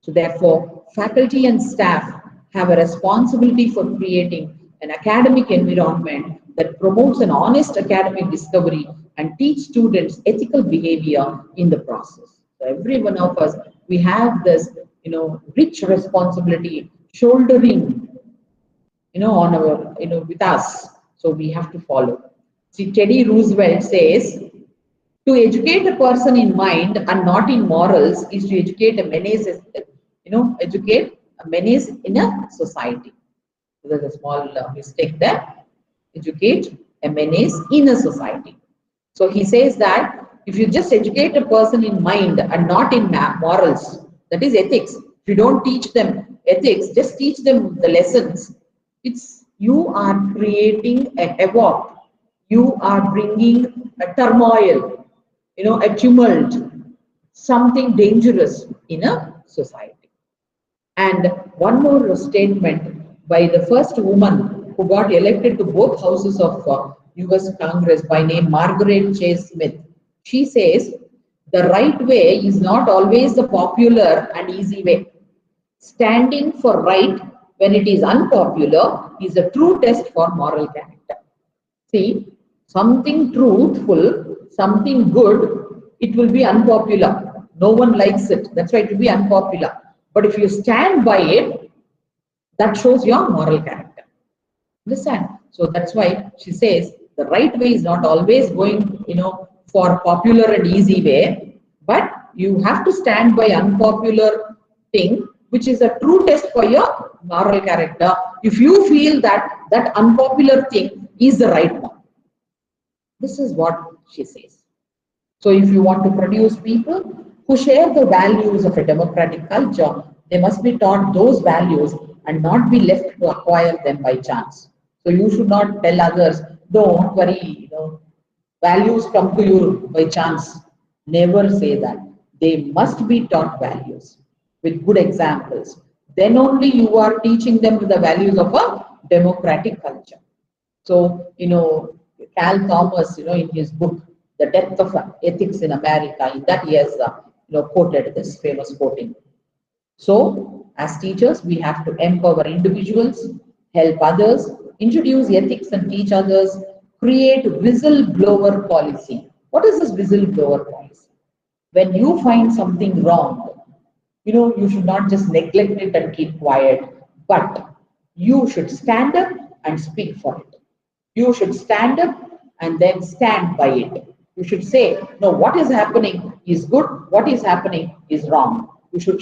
[SPEAKER 1] So therefore, faculty and staff have a responsibility for creating an academic environment that promotes an honest academic discovery and teach students ethical behavior in the process. So every one of us, we have this, rich responsibility shouldering, on our, with us. So we have to follow. See, Teddy Roosevelt says, to educate a person in mind and not in morals is to educate a menace, educate a menace in a society. So there's a small mistake there. Educate a menace in a society. So he says that if you just educate a person in mind and not in morals, that is ethics. If you don't teach them ethics, just teach them the lessons. It's you are creating a havoc. You are bringing a turmoil, a tumult, something dangerous in a society. And one more statement by the first woman who got elected to both houses of US Congress by name Margaret Chase Smith. She says, the right way is not always the popular and easy way. Standing for right when it is unpopular is a true test for moral character. See, something truthful, something good, it will be unpopular. No one likes it. That's why it will be unpopular. But if you stand by it, that shows your moral character. Understand? So that's why she says the right way is not always going, for popular and easy way, but you have to stand by unpopular thing, which is a true test for your moral character. If you feel that that unpopular thing is the right one. This is what she says. So if you want to produce people who share the values of a democratic culture, they must be taught those values and not be left to acquire them by chance. So you should not tell others, don't worry, values come to you by chance. Never say that. They must be taught values with good examples. Then only you are teaching them the values of a democratic culture. So, Cal Thomas, in his book, The Death of Ethics in America, in that he has, quoted this famous quoting. So, as teachers, we have to empower individuals, help others, introduce ethics and teach others, create whistleblower policy. What is this whistleblower policy? When you find something wrong, you should not just neglect it and keep quiet, but you should stand up and speak for it. You should stand up and then stand by it. You should say, no, what is happening is good, what is happening is wrong. You should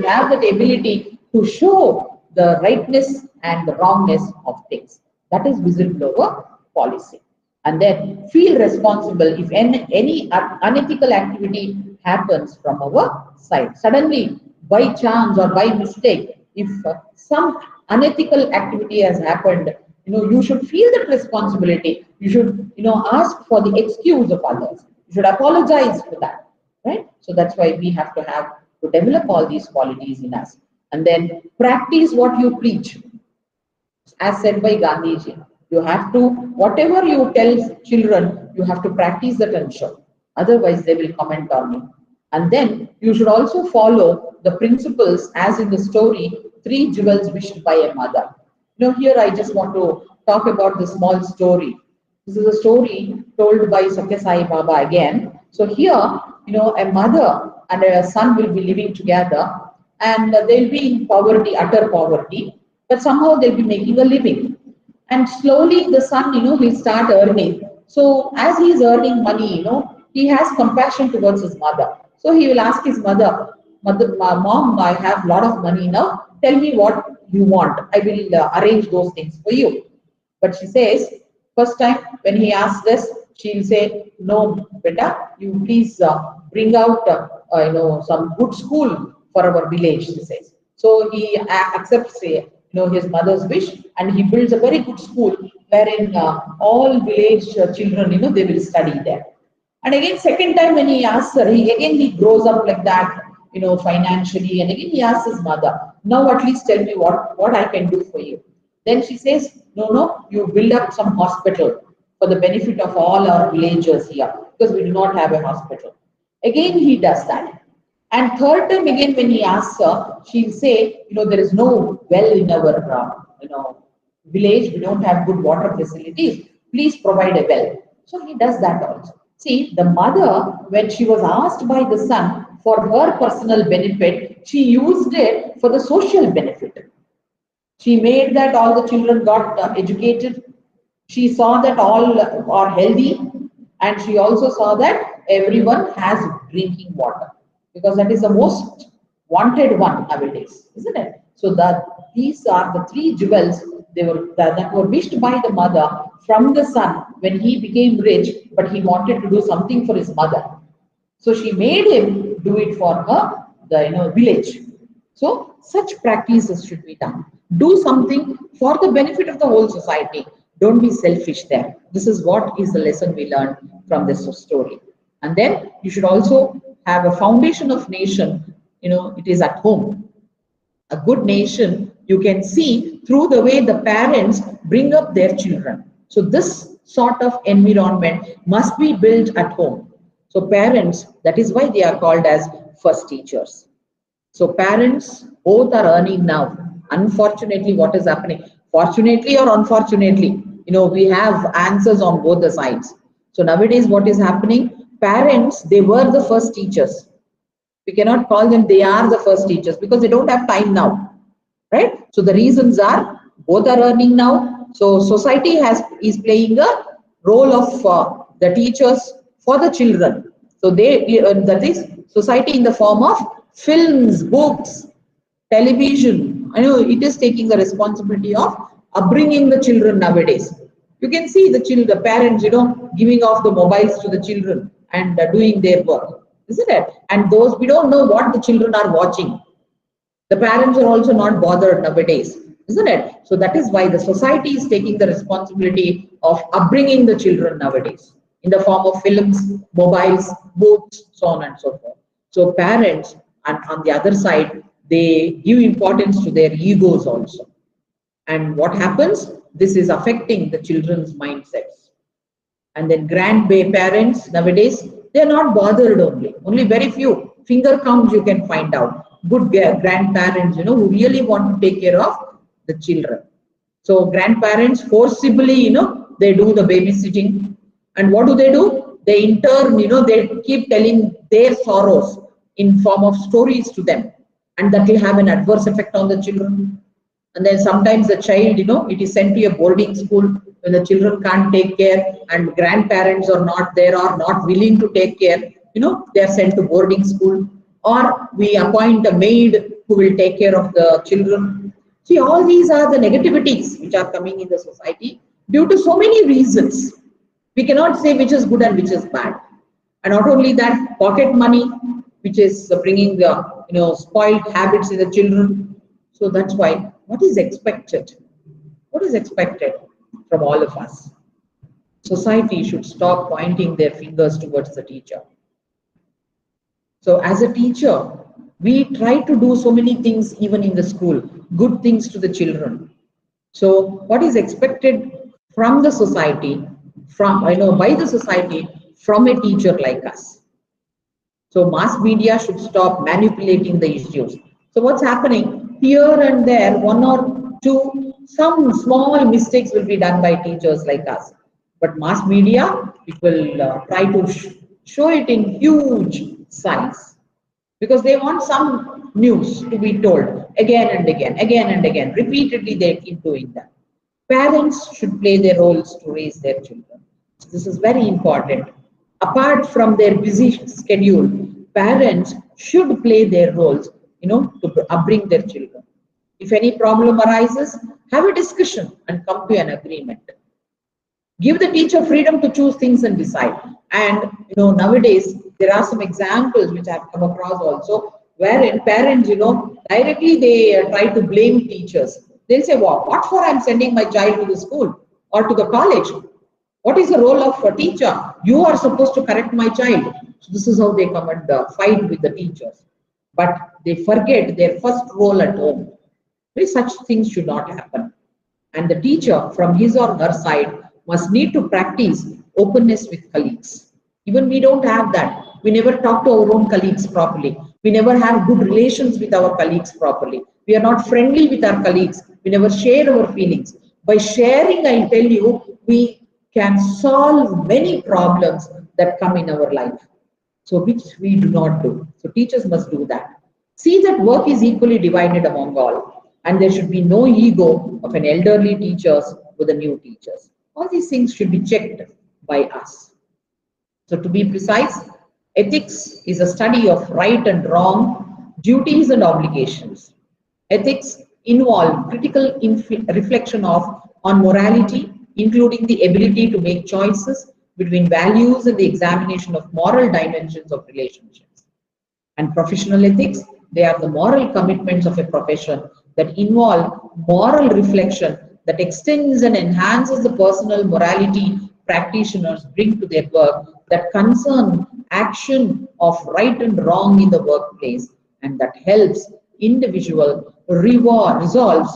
[SPEAKER 1] have that ability to show the rightness and the wrongness of things. That is whistleblower policy. And then feel responsible if any unethical activity happens from our side. Suddenly, by chance or by mistake, if some unethical activity has happened, you should feel that responsibility. You should, ask for the excuse of others. You should apologize for that, right? So that's why we have to develop all these qualities in us. And then practice what you preach. As said by Gandhiji, you have to, whatever you tell children, you have to practice that and show. Otherwise, they will comment on you. And then you should also follow the principles as in the story, Three Jewels Wished by a Mother. Here I just want to talk about the small story. This is a story told by Satya Sai Baba again. So here, a mother and a son will be living together, and they'll be in poverty, utter poverty, but somehow they'll be making a living. And slowly the son, he'll start earning. So as he's earning money, he has compassion towards his mother. So he will ask his mother, mom, I have a lot of money now. Tell me what you want. I will arrange those things for you. But she says, first time when he asks this, she'll say, no, beta, you please bring out, some good school for our village, she says. So he accepts, his mother's wish, and he builds a very good school wherein all village children, they will study there. And again, second time when he asks her, he grows up like that, financially, and again he asks his mother, now at least tell me what I can do for you. Then she says, no, you build up some hospital for the benefit of all our villagers here, because we do not have a hospital. Again, he does that. And third time again, when he asks her, she'll say, there is no well in our, village. We don't have good water facilities. Please provide a well. So he does that also. See, the mother, when she was asked by the son for her personal benefit, she used it for the social benefit. She made that all the children got educated. She saw that all are healthy, and she also saw that everyone has drinking water, because that is the most wanted one nowadays, isn't it? So these are the three jewels that were wished by the mother from the son when he became rich, but he wanted to do something for his mother. So she made him do it for her, the village. So such practices should be done. Do something for the benefit of the whole society. Don't be selfish there. This is what is the lesson we learned from this story. And then you should also have a foundation of nation. It is at home. A good nation you can see through the way the parents bring up their children. So this sort of environment must be built at home. So parents, that is why they are called as first teachers. So parents both are earning now. Unfortunately, what is happening? Fortunately or unfortunately, we have answers on both the sides. So nowadays, what is happening? Parents, they were the first teachers. We cannot call them they are the first teachers because they don't have time now, right? So the reasons are both are earning now. So society is playing a role of the teachers for the children. So that is society in the form of films, books, television. I know it is taking the responsibility of upbringing the children nowadays. You can see the parents, giving off the mobiles to the children and doing their work, isn't it? And those, we don't know what the children are watching. The parents are also not bothered nowadays, isn't it? So that is why the society is taking the responsibility of upbringing the children nowadays in the form of films, mobiles, books, so on and so forth. So parents, and on the other side, they give importance to their egos also. And what happens? This is affecting the children's mindsets. And then grandparents nowadays, they're not bothered only very few finger counts you can find out good grandparents, who really want to take care of the children. So grandparents forcibly, they do the babysitting. And what do? They in turn, they keep telling their sorrows in form of stories to them. And that will have an adverse effect on the children. And then sometimes the child, it is sent to a boarding school when the children can't take care and grandparents are not there or not willing to take care, they are sent to boarding school, or we appoint a maid who will take care of the children. See, all these are the negativities which are coming in the society due to so many reasons. We cannot say which is good and which is bad. And not only that, pocket money, which is bringing the spoiled habits in the children. So that's why, what is expected? What is expected from all of us? Society should stop pointing their fingers towards the teacher. So as a teacher, we try to do so many things even in the school, good things to the children. So what is expected from the society, by the society, from a teacher like us? So mass media should stop manipulating the issues. So what's happening? Here and there, one or two, some small mistakes will be done by teachers like us. But mass media, it will try to show it in huge size. Because they want some news to be told again and again. Repeatedly, they keep doing that. Parents should play their roles to raise their children. So this is very important. Apart from their busy schedule, parents should play their roles, to upbring their children. If any problem arises, have a discussion and come to an agreement. Give the teacher freedom to choose things and decide. And nowadays there are some examples which I've come across also, wherein parents, directly they try to blame teachers. They'll say, "Well, what for I'm sending my child to the school or to the college? What is the role of a teacher? You are supposed to correct my child." So this is how they come and fight with the teachers. But they forget their first role at home. Such things should not happen. And the teacher, from his or her side, must need to practice openness with colleagues. Even we don't have that. We never talk to our own colleagues properly. We never have good relations with our colleagues properly. We are not friendly with our colleagues. We never share our feelings. By sharing, I tell you, we can solve many problems that come in our life. So which we do not do. So teachers must do that. See that work is equally divided among all. And there should be no ego of an elderly teachers with the new teachers. All these things should be checked by us. So to be precise, ethics is a study of right and wrong, duties and obligations. Ethics involve critical reflection on morality, including the ability to make choices between values and the examination of moral dimensions of relationships. And professional ethics, they are the moral commitments of a profession that involve moral reflection that extends and enhances the personal morality practitioners bring to their work, that concern action of right and wrong in the workplace, and that helps individual resolve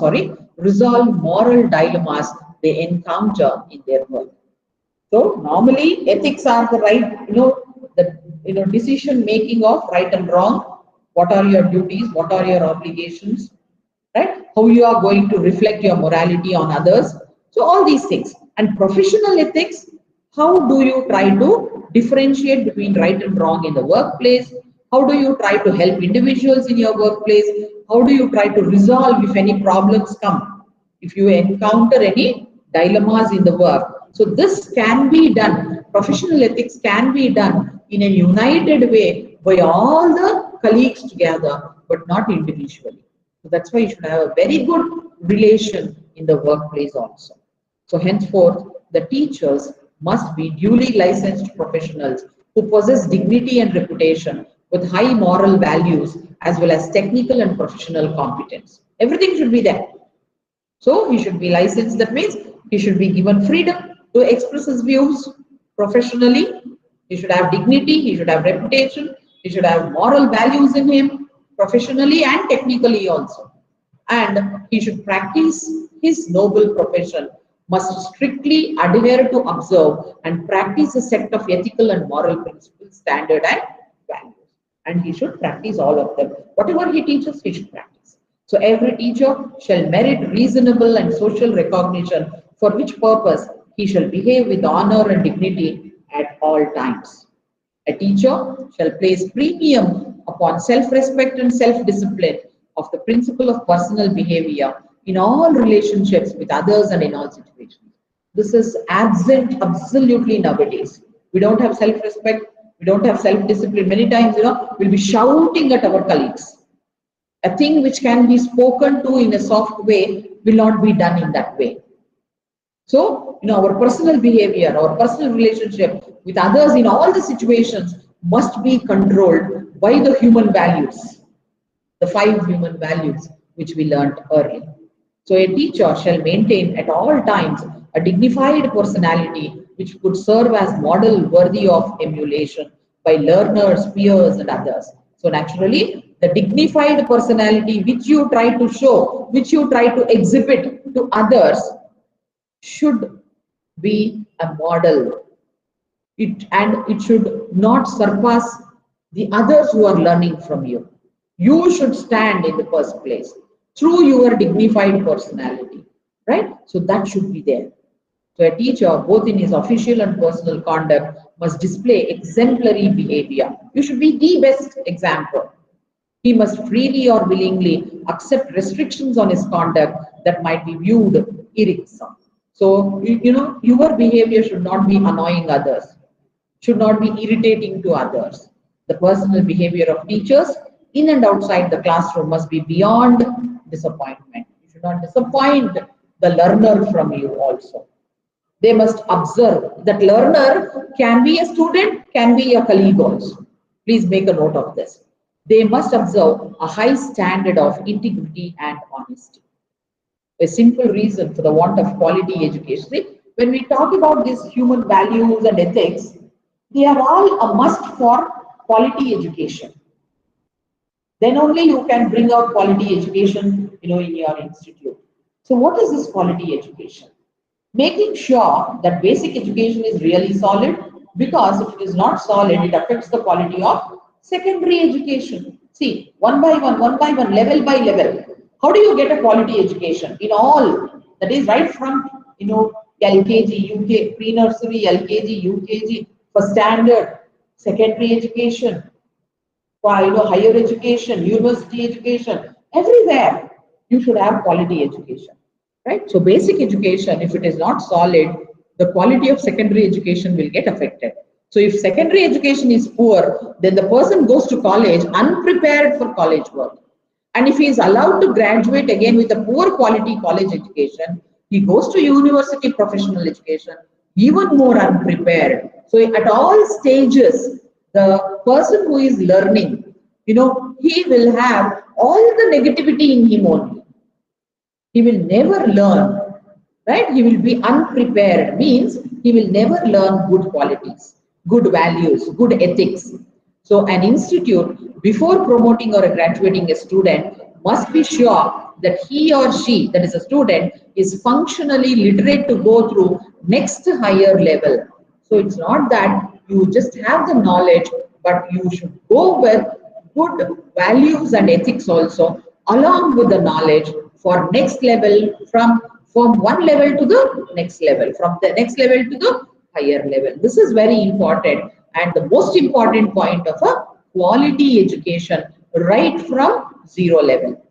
[SPEAKER 1] moral dilemmas they encounter in their work. So normally ethics are the right, decision making of right and wrong. What are your duties? What are your obligations? Right? How you are going to reflect your morality on others. So all these things. And professional ethics, how do you try to differentiate between right and wrong in the workplace? How do you try to help individuals in your workplace? How do you try to resolve if any problems come? If you encounter any dilemmas in the work. So this can be done. Professional ethics can be done in a united way by all the colleagues together, but not individually. So that's why you should have a very good relation in the workplace also. So henceforth, the teachers must be duly licensed professionals who possess dignity and reputation with high moral values as well as technical and professional competence. Everything should be there. So he should be licensed. That means he should be given freedom to express his views professionally. He should have dignity. He should have reputation. He should have moral values in him professionally and technically also. And he should practice his noble profession, must strictly adhere to observe and practice a set of ethical and moral principles, standard and values. And he should practice all of them. Whatever he teaches, he should practice. So every teacher shall merit reasonable and social recognition, for which purpose he shall behave with honor and dignity at all times. A teacher shall place premium upon self-respect and self-discipline of the principle of personal behavior in all relationships with others and in all situations. This is absent absolutely nowadays. We don't have self-respect, we don't have self-discipline. Many times, we'll be shouting at our colleagues. A thing which can be spoken to in a soft way will not be done in that way. So, our personal behavior, our personal relationship with others in all the situations must be controlled by the human values, the 5 human values which we learned early. So, a teacher shall maintain at all times a dignified personality which could serve as model worthy of emulation by learners, peers, and others. So, naturally, the dignified personality which you try to show, which you try to exhibit to others, should be a model. It should not surpass the others who are learning from you. You should stand in the first place through your dignified personality, right? So that should be there. So a teacher, both in his official and personal conduct, must display exemplary behavior. You should be the best example. He must freely or willingly accept restrictions on his conduct that might be viewed irksome. So, your behavior should not be annoying others, should not be irritating to others. The personal behavior of teachers in and outside the classroom must be beyond disappointment. You should not disappoint the learner from you also. They must observe that learner can be a student, can be a colleague also. Please make a note of this. They must observe a high standard of integrity and honesty. A simple reason for the want of quality education. See, when we talk about these human values and ethics, they are all a must for quality education. Then only you can bring out quality education, in your institute. So what is this quality education? Making sure that basic education is really solid, because if it is not solid, it affects the quality of secondary education. See, one by one, level by level. How do you get a quality education in all? That is right from LKG, UK, pre-nursery, LKG, UKG, for standard, secondary education, for higher education, university education, everywhere you should have quality education, right? So basic education, if it is not solid, the quality of secondary education will get affected. So if secondary education is poor, then the person goes to college unprepared for college work. And if he is allowed to graduate again with a poor quality college education, he goes to university professional education even more unprepared. So at all stages, the person who is learning, he will have all the negativity in him only. He will never learn, right? He will be unprepared, means he will never learn good qualities, good values, good ethics. So an institute, before promoting or graduating a student, must be sure that he or she, that is a student, is functionally literate to go through next higher level. So it's not that you just have the knowledge, but you should go with good values and ethics also, along with the knowledge for next level, from one level to the next level, from the next level to the higher level. This is very important, and the most important point of a quality education right from 0 level.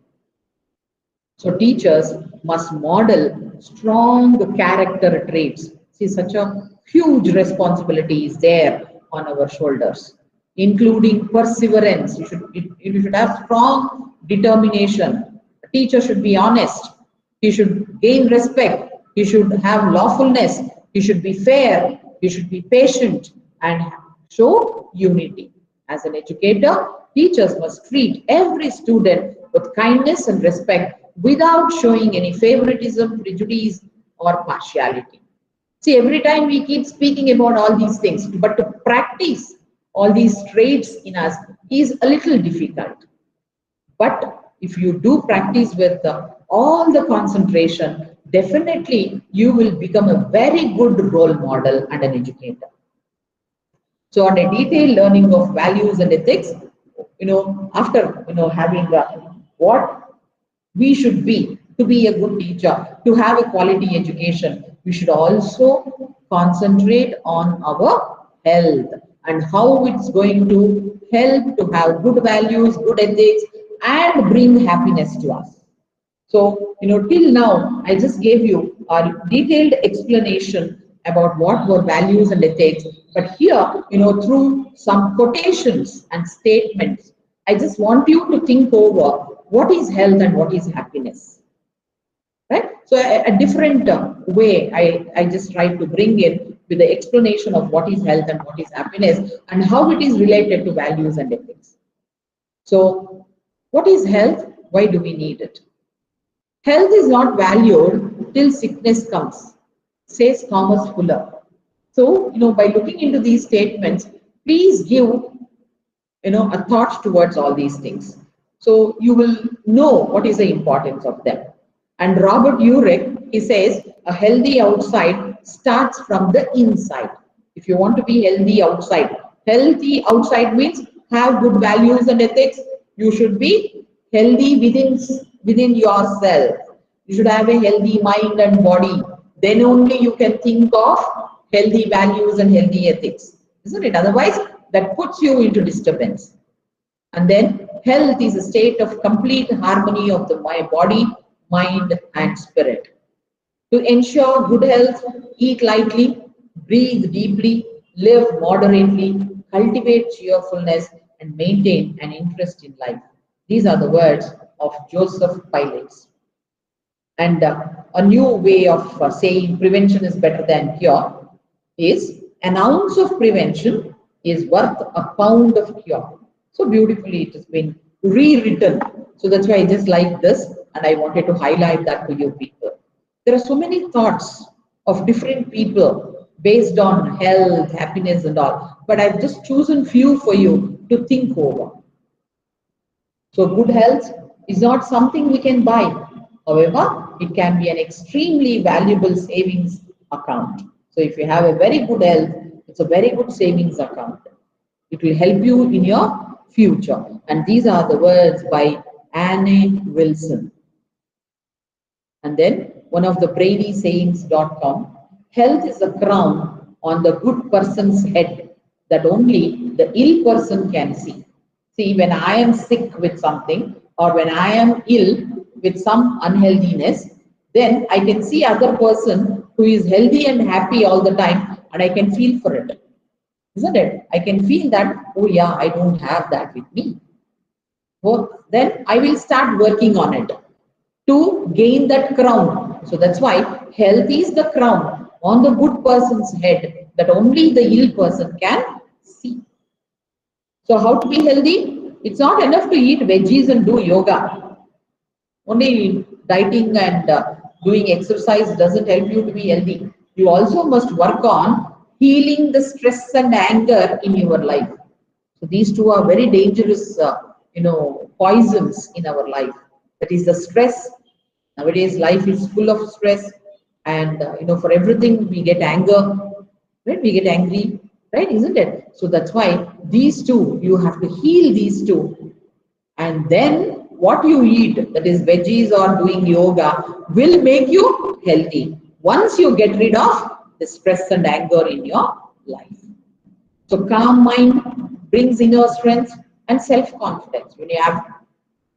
[SPEAKER 1] So teachers must model strong character traits. See, such a huge responsibility is there on our shoulders, including perseverance. You should have strong determination. A teacher should be honest. He should gain respect. He should have lawfulness. He should be fair. He should be patient and show unity. As an educator, teachers must treat every student with kindness and respect without showing any favoritism, prejudice, or partiality. See, every time we keep speaking about all these things, but to practice all these traits in us is a little difficult. But if you do practice with all the concentration, definitely you will become a very good role model and an educator. So on a detailed learning of values and ethics, after having what we should be to be a good teacher, to have a quality education, we should also concentrate on our health and how it's going to help to have good values, good ethics, and bring happiness to us. So, till now, I just gave you a detailed explanation about what were values and ethics. But here, through some quotations and statements, I just want you to think over what is health and what is happiness. Right? So, a different way, I just tried to bring in with the explanation of what is health and what is happiness and how it is related to values and ethics. So, what is health? Why do we need it? Health is not valued till sickness comes, says Thomas Fuller. So, by looking into these statements, please give, a thought towards all these things. So you will know what is the importance of them. And Robert Urich, he says, a healthy outside starts from the inside. If you want to be healthy outside means have good values and ethics. You should be healthy within yourself. You should have a healthy mind and body. Then only you can think of healthy values and healthy ethics, isn't it? Otherwise, that puts you into disturbance. And then health is a state of complete harmony of the body, mind, and spirit. To ensure good health, eat lightly, breathe deeply, live moderately, cultivate cheerfulness, and maintain an interest in life. These are the words of Joseph Pilates. And a new way of saying prevention is better than cure is an ounce of prevention is worth a pound of cure. So beautifully it has been rewritten. So that's why I just like this and I wanted to highlight that to you people. There are so many thoughts of different people based on health, happiness and all, but I've just chosen few for you to think over. So good health is not something we can buy. However, it can be an extremely valuable savings account. So if you have a very good health, it's a very good savings account. It will help you in your future. And these are the words by Anne Wilson. And then one of the brainysayings.com, health is a crown on the good person's head that only the ill person can see. See, when I am sick with something or when I am ill with some unhealthiness, then I can see other person who is healthy and happy all the time and I can feel for it. Isn't it? I can feel that, oh yeah, I don't have that with me. Well, then I will start working on it to gain that crown. So that's why health is the crown on the good person's head that only the ill person can see. So how to be healthy? It's not enough to eat veggies and do yoga. Only dieting and doing exercise doesn't help you to be healthy. You also must work on healing the stress and anger in your life. So these two are very dangerous, poisons in our life. That is the stress. Nowadays, life is full of stress, and for everything we get anger, right? We get angry, right? Isn't it? So that's why these two, you have to heal these two, and then what you eat, that is veggies or doing yoga, will make you healthy. Once you get rid of the stress and anger in your life. So calm mind brings inner strength and self-confidence. When you have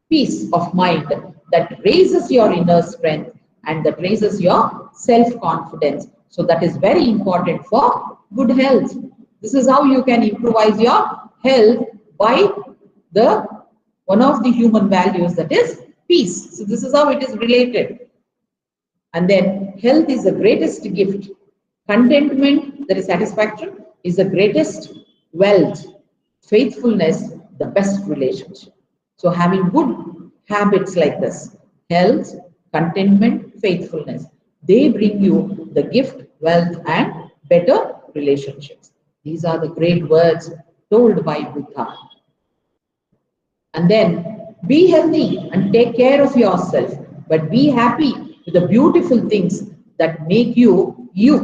[SPEAKER 1] peace of mind, that raises your inner strength and that raises your self-confidence. So that is very important for good health. This is how you can improvise your health by the one of the human values, that is peace. So this is how it is related. And then health is the greatest gift. Contentment, that is satisfaction, is the greatest wealth. faithfulness, the best relationship. So having good habits like this, health, contentment, faithfulness, they bring you the gift, wealth, and better relationships. These are the great words told by Buddha. And then be healthy and take care of yourself, but be happy with the beautiful things that make you you.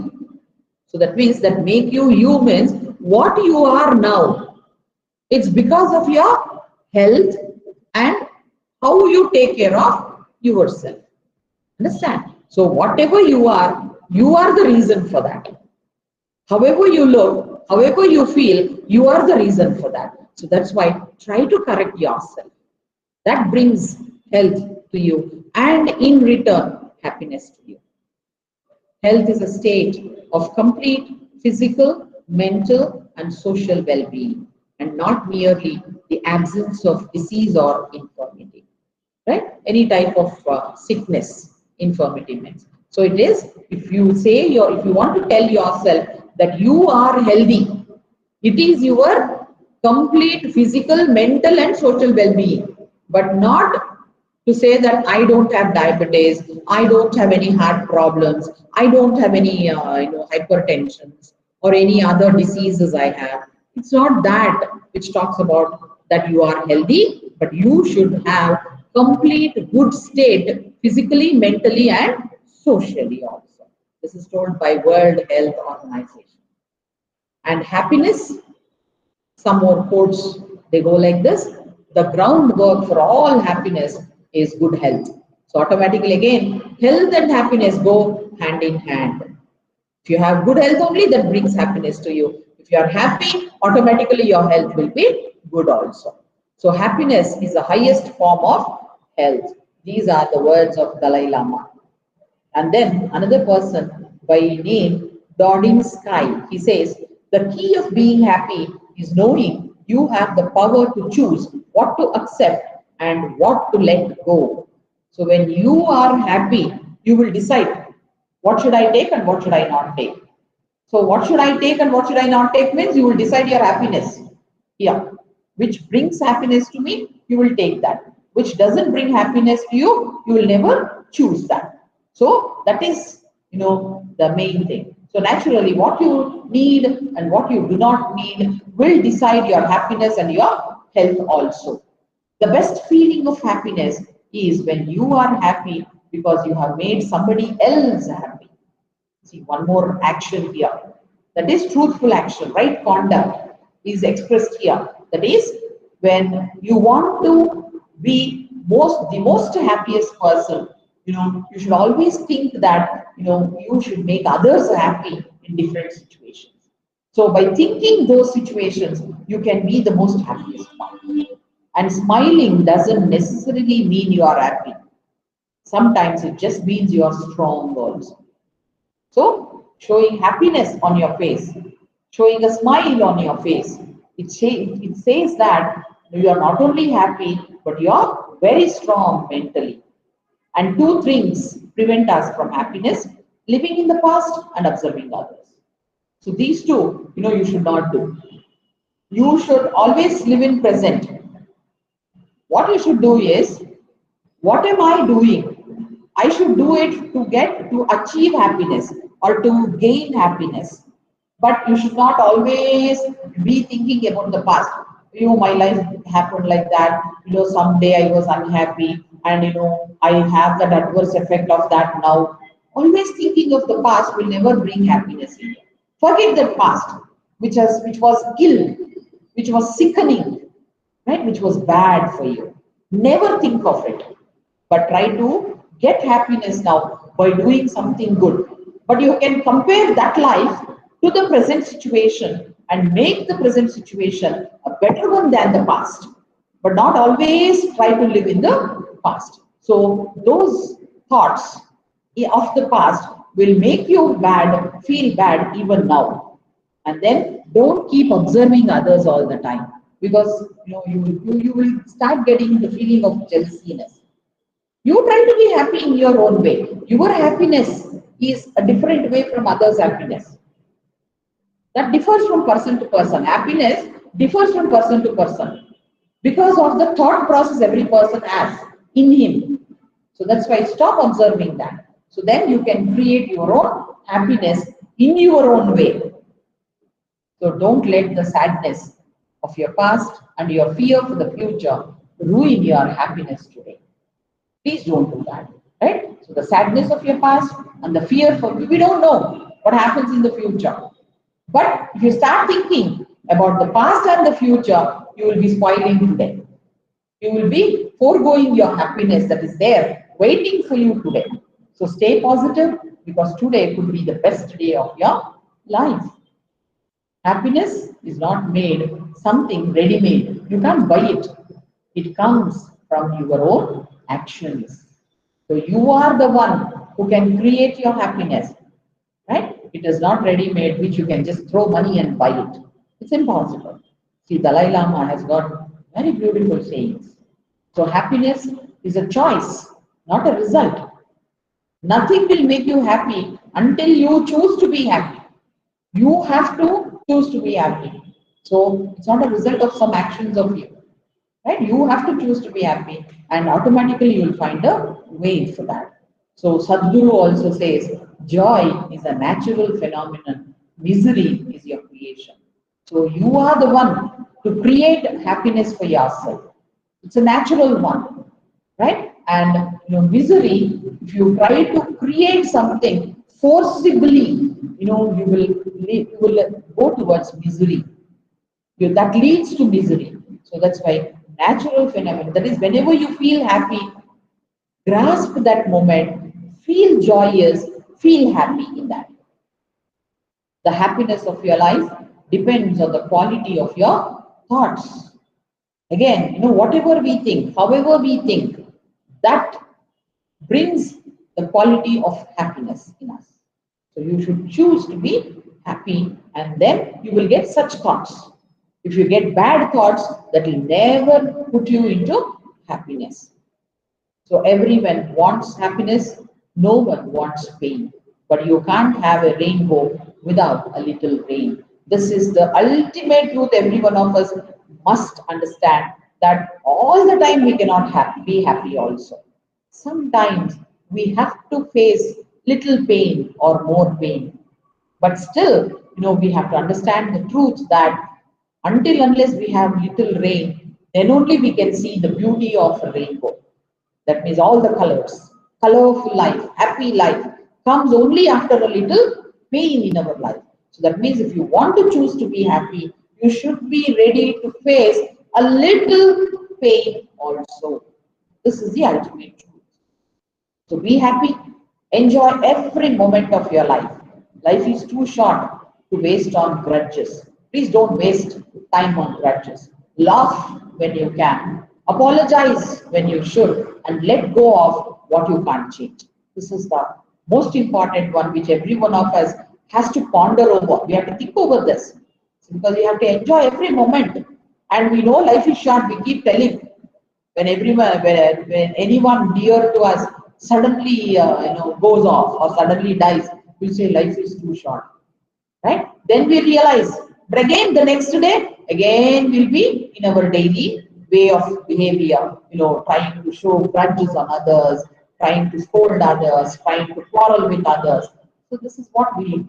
[SPEAKER 1] So that means that make you you means what you are now. It's because of your health and how you take care of yourself. Understand? So whatever you are the reason for that. However you look, however you feel, you are the reason for that. So that's why try to correct yourself. That brings health to you and in return happiness to you. Health is a state of complete physical, mental, and social well being, and not merely the absence of disease or infirmity. Right? Any type of sickness, infirmity means. So it is, if you say if you want to tell yourself that you are healthy, it is your complete physical, mental, and social well being, but not to say that I don't have diabetes, I don't have any heart problems, I don't have any hypertension or any other diseases I have. It's not that which talks about that you are healthy, but you should have complete good state physically, mentally, and socially also. This is told by World Health Organization. And happiness, some more quotes, they go like this: the groundwork for all happiness is good health. So automatically again, health and happiness go hand in hand. If you have good health only, that brings happiness to you. If you are happy, automatically your health will be good also. So happiness is the highest form of health. These are the words of Dalai Lama. And then another person by name Dodin Sky, he says, the key of being happy is knowing you have the power to choose what to accept and what to let go. So when you are happy, you will decide what should I take and what should I not take. So what should I take and what should I not take means you will decide your happiness. Yeah. Which brings happiness to me, you will take that. Which doesn't bring happiness to you, you will never choose that. So that is, the main thing. So naturally, what you need and what you do not need will decide your happiness and your health also. The best feeling of happiness is when you are happy because you have made somebody else happy. See, one more action here. That is truthful action, right? Conduct is expressed here. That is when you want to be the most happiest person, you should always think that, you should make others happy in different situations. So by thinking those situations, you can be the most happiest one. And smiling doesn't necessarily mean you are happy. Sometimes it just means you are strong also. So, showing happiness on your face, showing a smile on your face, it says that you are not only happy, but you are very strong mentally. And two things prevent us from happiness: living in the past and observing others. So, these two, you should not do. You should always live in present. What you should do is, what am I doing? I should do it to achieve happiness or to gain happiness. But you should not always be thinking about the past. My life happened like that. Someday I was unhappy, and I have that adverse effect of that now. Always thinking of the past will never bring happiness in you. Forget the past, which was ill, which was sickening, right? Which was bad for you. Never think of it, but try to get happiness now by doing something good. But you can compare that life to the present situation and make the present situation a better one than the past, but not always try to live in the past. So those thoughts of the past will make you feel bad even now. And then don't keep observing others all the time, because you will start getting the feeling of jealousiness. You try to be happy in your own way. Your happiness is a different way from others' happiness. That differs from person to person. Happiness differs from person to person because of the thought process every person has in him. So that's why stop observing that. So then you can create your own happiness in your own way. So don't let the sadness of your past and your fear for the future ruin your happiness today. Please don't do that, right? So the sadness of your past and the fear for, we don't know what happens in the future. But if you start thinking about the past and the future, you will be spoiling today. You will be foregoing your happiness that is there waiting for you today. So stay positive because today could be the best day of your life. Happiness is not made something ready made. You can't buy it. It comes from your own actions. So you are the one who can create your happiness, right? It is not ready made, which you can just throw money and buy it. It's impossible. See, Dalai Lama has got very beautiful sayings. So happiness is a choice, not a result. Nothing will make you happy until you choose to be happy. You have to choose to be happy. So it's not a result of some actions of you, right? You have to choose to be happy, and automatically you'll find a way for that. So Sadhguru also says, joy is a natural phenomenon. Misery is your creation. So you are the one to create happiness for yourself. It's a natural one, right? And misery, if you try to create something forcibly, you will go towards misery. That leads to misery. So that's why natural phenomenon. That is, whenever you feel happy, grasp that moment, feel joyous, feel happy in that. The happiness of your life depends on the quality of your thoughts. Again, whatever we think, however we think, that brings the quality of happiness in us. So you should choose to be happy, and then you will get such thoughts. If you get bad thoughts, that will never put you into happiness. So everyone wants happiness, no one wants pain. But you can't have a rainbow without a little rain. This is the ultimate truth every one of us must understand, that all the time we cannot be happy also. Sometimes we have to face little pain or more pain. But still, we have to understand the truth that until unless we have little rain, then only we can see the beauty of a rainbow. That means all the colors, colorful life, happy life comes only after a little pain in our life. So that means if you want to choose to be happy, you should be ready to face a little pain also. This is the ultimate truth. So be happy, enjoy every moment of your life. Life is too short to waste on grudges. Please don't waste time on grudges. Laugh when you can, apologize when you should, and let go of what you can't change. This is the most important one which every one of us has to ponder over. We have to think over this because we have to enjoy every moment. And we know life is short, we keep telling when anyone dear to us suddenly goes off or suddenly dies, we say life is too short, right? Then we realize, but again the next day, again we'll be in our daily way of behavior, trying to show grudges on others, trying to scold others, trying to quarrel with others. So this is what we,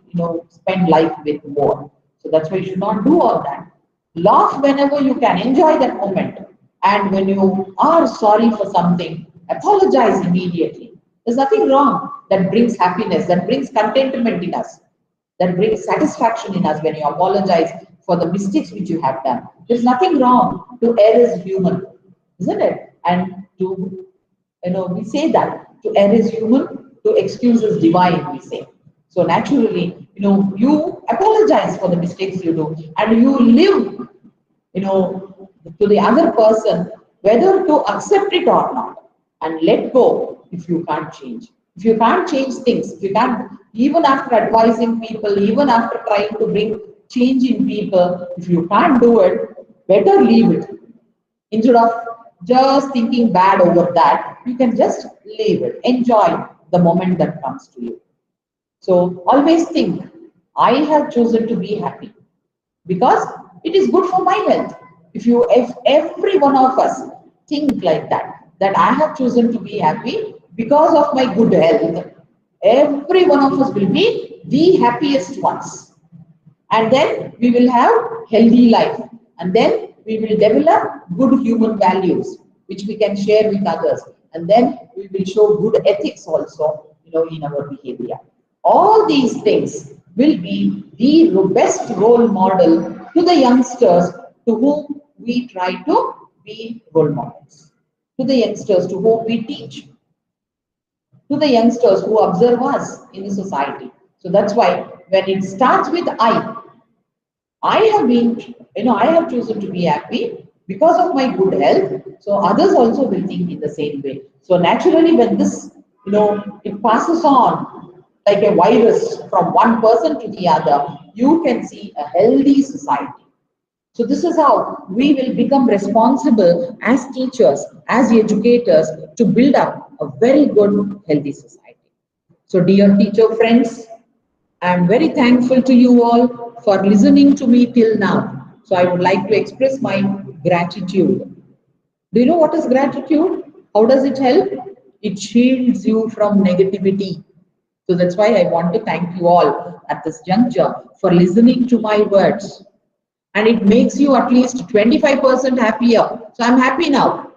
[SPEAKER 1] spend life with more. So that's why you should not do all that. Laugh whenever you can, enjoy that moment. And when you are sorry for something, apologize immediately. There's nothing wrong that brings happiness, that brings contentment in us, that brings satisfaction in us when you apologize for the mistakes which you have done. There's nothing wrong. To err is human, isn't it? And we say that to err is human, to excuse is divine, we say. So naturally, you apologize for the mistakes you do, and you live, to the other person, whether to accept it or not, and let go if you can't change. If you can't change things, if you can't, even after advising people, even after trying to bring change in people, if you can't do it, better leave it. Instead of just thinking bad over that, you can just leave it. Enjoy the moment that comes to you. So always think, I have chosen to be happy. Because it is good for my health. If every one of us think like that I have chosen to be happy because of my good health, every one of us will be the happiest ones. And then we will have healthy life. And then we will develop good human values, which we can share with others. And then we will show good ethics also, in our behavior. All these things will be the best role model to the youngsters to whom we try to be role models, to the youngsters to whom we teach, to the youngsters who observe us in the society. So that's why when it starts with I have been, I have chosen to be happy because of my good health. So others also will think in the same way. So naturally, when this, it passes on like a virus from one person to the other, you can see a healthy society. So this is how we will become responsible as teachers, as educators, to build up a very good, healthy society. So dear teacher friends, I am very thankful to you all for listening to me till now. So I would like to express my gratitude. Do you know what is gratitude? How does it help? It shields you from negativity. So that's why I want to thank you all at this juncture for listening to my words. And it makes you at least 25% happier. So I'm happy now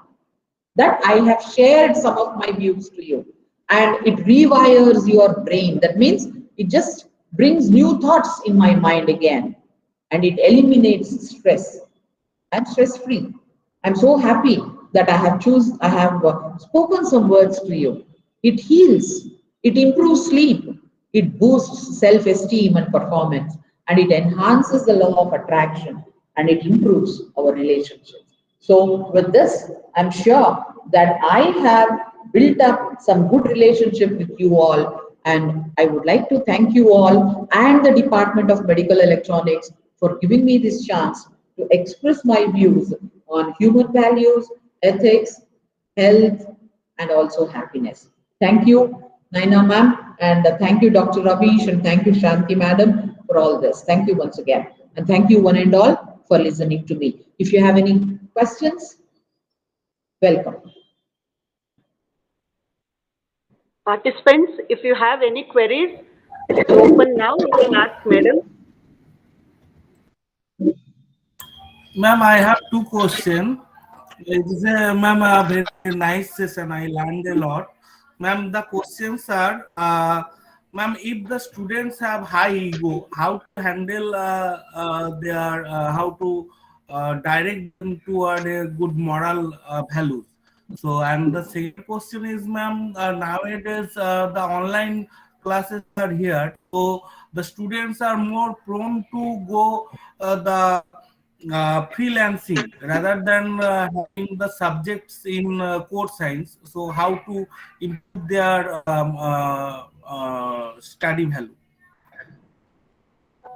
[SPEAKER 1] that I have shared some of my views to you. And it rewires your brain. That means it just brings new thoughts in my mind again. And it eliminates stress. I'm stress free. I'm so happy that I have spoken some words to you. It heals. It improves sleep. It boosts self-esteem and performance. And it enhances the law of attraction. And it improves our relationships. So with this, I'm sure that I have built up some good relationship with you all. And I would like to thank you all and the Department of Medical Electronics for giving me this chance to express my views on human values, ethics, health, and also happiness. Thank you, Naina ma'am, and thank you, Dr. Ravish, and thank you, Shanti madam, for all this. Thank you once again. And thank you one and all for listening to me. If you have any questions, welcome.
[SPEAKER 2] Participants, if you have any queries, it's open now. You can ask Madam.
[SPEAKER 3] Ma'am, I have two questions. It is ma'am, a very nice session. I learned a lot. Ma'am, the questions are, ma'am, if the students have high ego, how to handle their, how to direct them toward a good moral values. So, and the second question is, ma'am, nowadays the online classes are here, so the students are more prone to go the freelancing rather than having the subjects in core science. So how to improve their study value?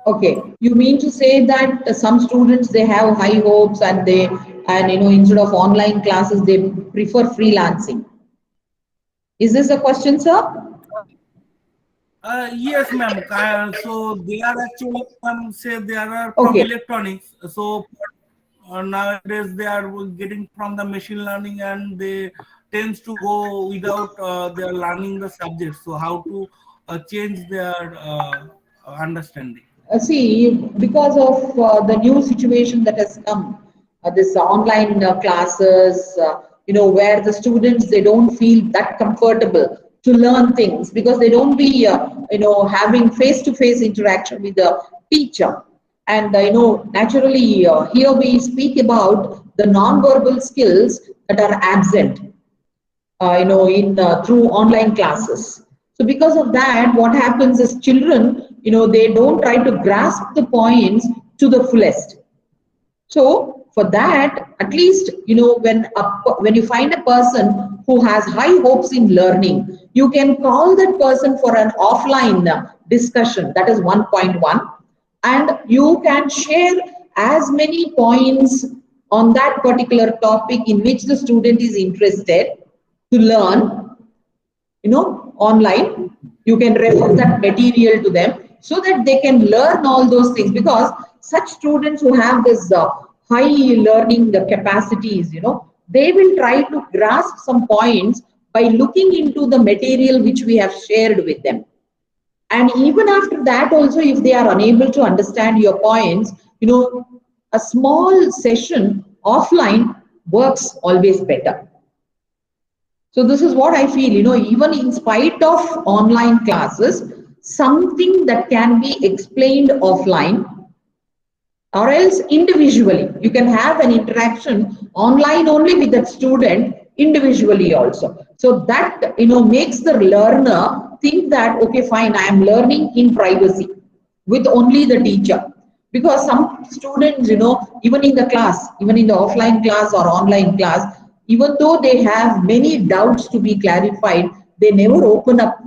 [SPEAKER 1] Okay, you mean to say that some students they have high hopes and instead of online classes they prefer freelancing. Is this a question, sir?
[SPEAKER 3] Yes, ma'am. So they are actually, say they are from
[SPEAKER 1] Okay.
[SPEAKER 3] electronics. So nowadays they are getting from the machine learning and they tends to go without they are learning the subject. So how to change their understanding?
[SPEAKER 1] See, because of the new situation that has come, this online classes, where the students they don't feel that comfortable to learn things because they don't be, having face-to-face interaction with the teacher. And naturally, here we speak about the non-verbal skills that are absent in through online classes. So because of that, what happens is children, they don't try to grasp the points to the fullest. So for that, at least, when you find a person who has high hopes in learning, you can call that person for an offline discussion. That is 1.1. And you can share as many points on that particular topic in which the student is interested to learn, online. You can refer that material to them so that they can learn all those things, because such students who have this high learning capacities, they will try to grasp some points by looking into the material which we have shared with them. And even after that also, if they are unable to understand your points, a small session offline works always better. So this is what I feel, even in spite of online classes, something that can be explained offline or else individually. You can have an interaction online only with that student individually also. So that, makes the learner think that, okay, fine, I am learning in privacy with only the teacher. Because some students, even in the class, even in the offline class or online class, even though they have many doubts to be clarified, they never open up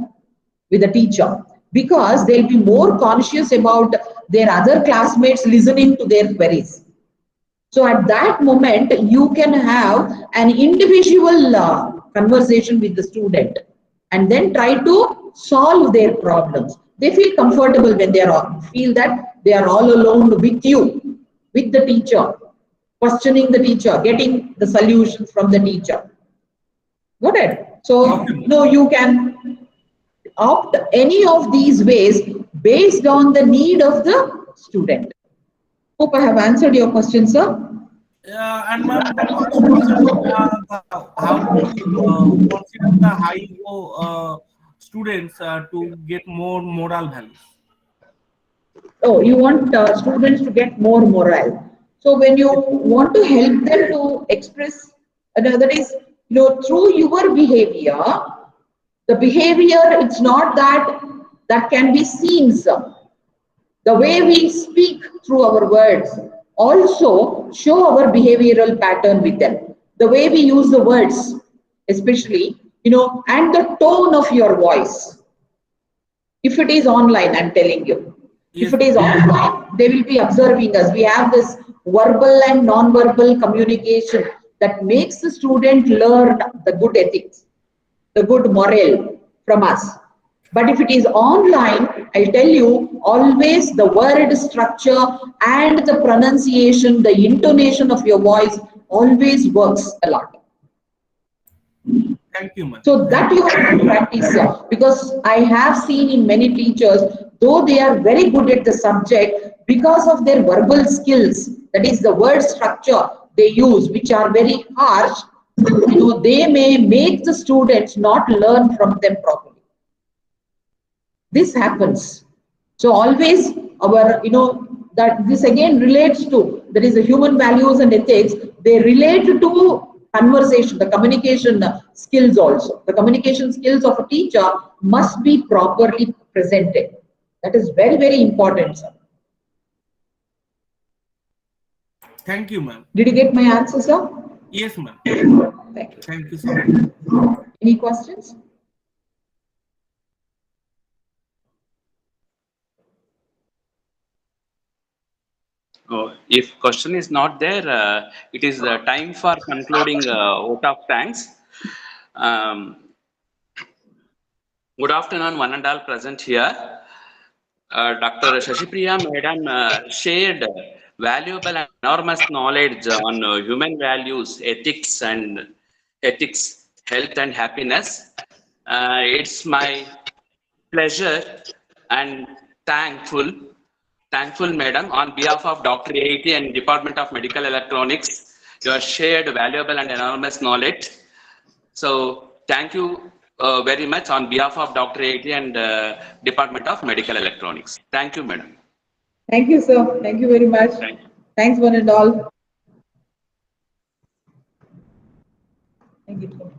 [SPEAKER 1] with the teacher, because they'll be more conscious about their other classmates listening to their queries. So at that moment, you can have an individual conversation with the student and then try to solve their problems. They feel comfortable when feel that they are all alone with you, with the teacher, questioning the teacher, getting the solutions from the teacher. Got it? So, you can opt any of these ways based on the need of the student. Hope I have answered your question, sir.
[SPEAKER 3] And ma'am, the first question, how to consider the high students to get more moral values?
[SPEAKER 1] Oh, you want students to get more morale. So when you want to help them to express, that is, through your behavior, the behavior, it's not that can be seen, sir. The way we speak through our words also show our behavioral pattern with them. The way we use the words, especially, and the tone of your voice. If it is online, I'm telling you.
[SPEAKER 3] Yes,
[SPEAKER 1] If it is online, they will be observing us. We have this verbal and non-verbal communication that makes the student learn the good ethics, the good moral from us. But if it is online, I'll tell you, always the word structure and the pronunciation, the intonation of your voice always works a lot.
[SPEAKER 3] thank you, ma'am.
[SPEAKER 1] So that you have to practice, because I have seen in many teachers, though they are very good at the subject, because of their verbal skills, that is the word structure they use, which are very harsh, they may make the students not learn from them properly. This happens. So always our, that this again relates to, that is the human values and ethics, they relate to conversation, the communication skills also. The communication skills of a teacher must be properly presented. That is very, very important, sir.
[SPEAKER 3] Thank you, ma'am.
[SPEAKER 1] Did you get my answer, sir?
[SPEAKER 3] Yes, ma'am.
[SPEAKER 1] Thank you.
[SPEAKER 3] Thank you so much.
[SPEAKER 1] Any questions?
[SPEAKER 4] If question is not there, it is time for concluding vote of thanks. Good afternoon, one and all present here. Dr. Shashipriya Madam shared valuable and enormous knowledge on human values, ethics, health and happiness. It's my pleasure and thankful, Madam, on behalf of Dr. AIT and Department of Medical Electronics, you have shared valuable and enormous knowledge. So thank you very much on behalf of Dr. AIT and Department of Medical Electronics. Thank you, Madam.
[SPEAKER 1] Thank you, sir. Thank you very much.
[SPEAKER 4] Thank you.
[SPEAKER 1] Thanks, one and all. Thank you.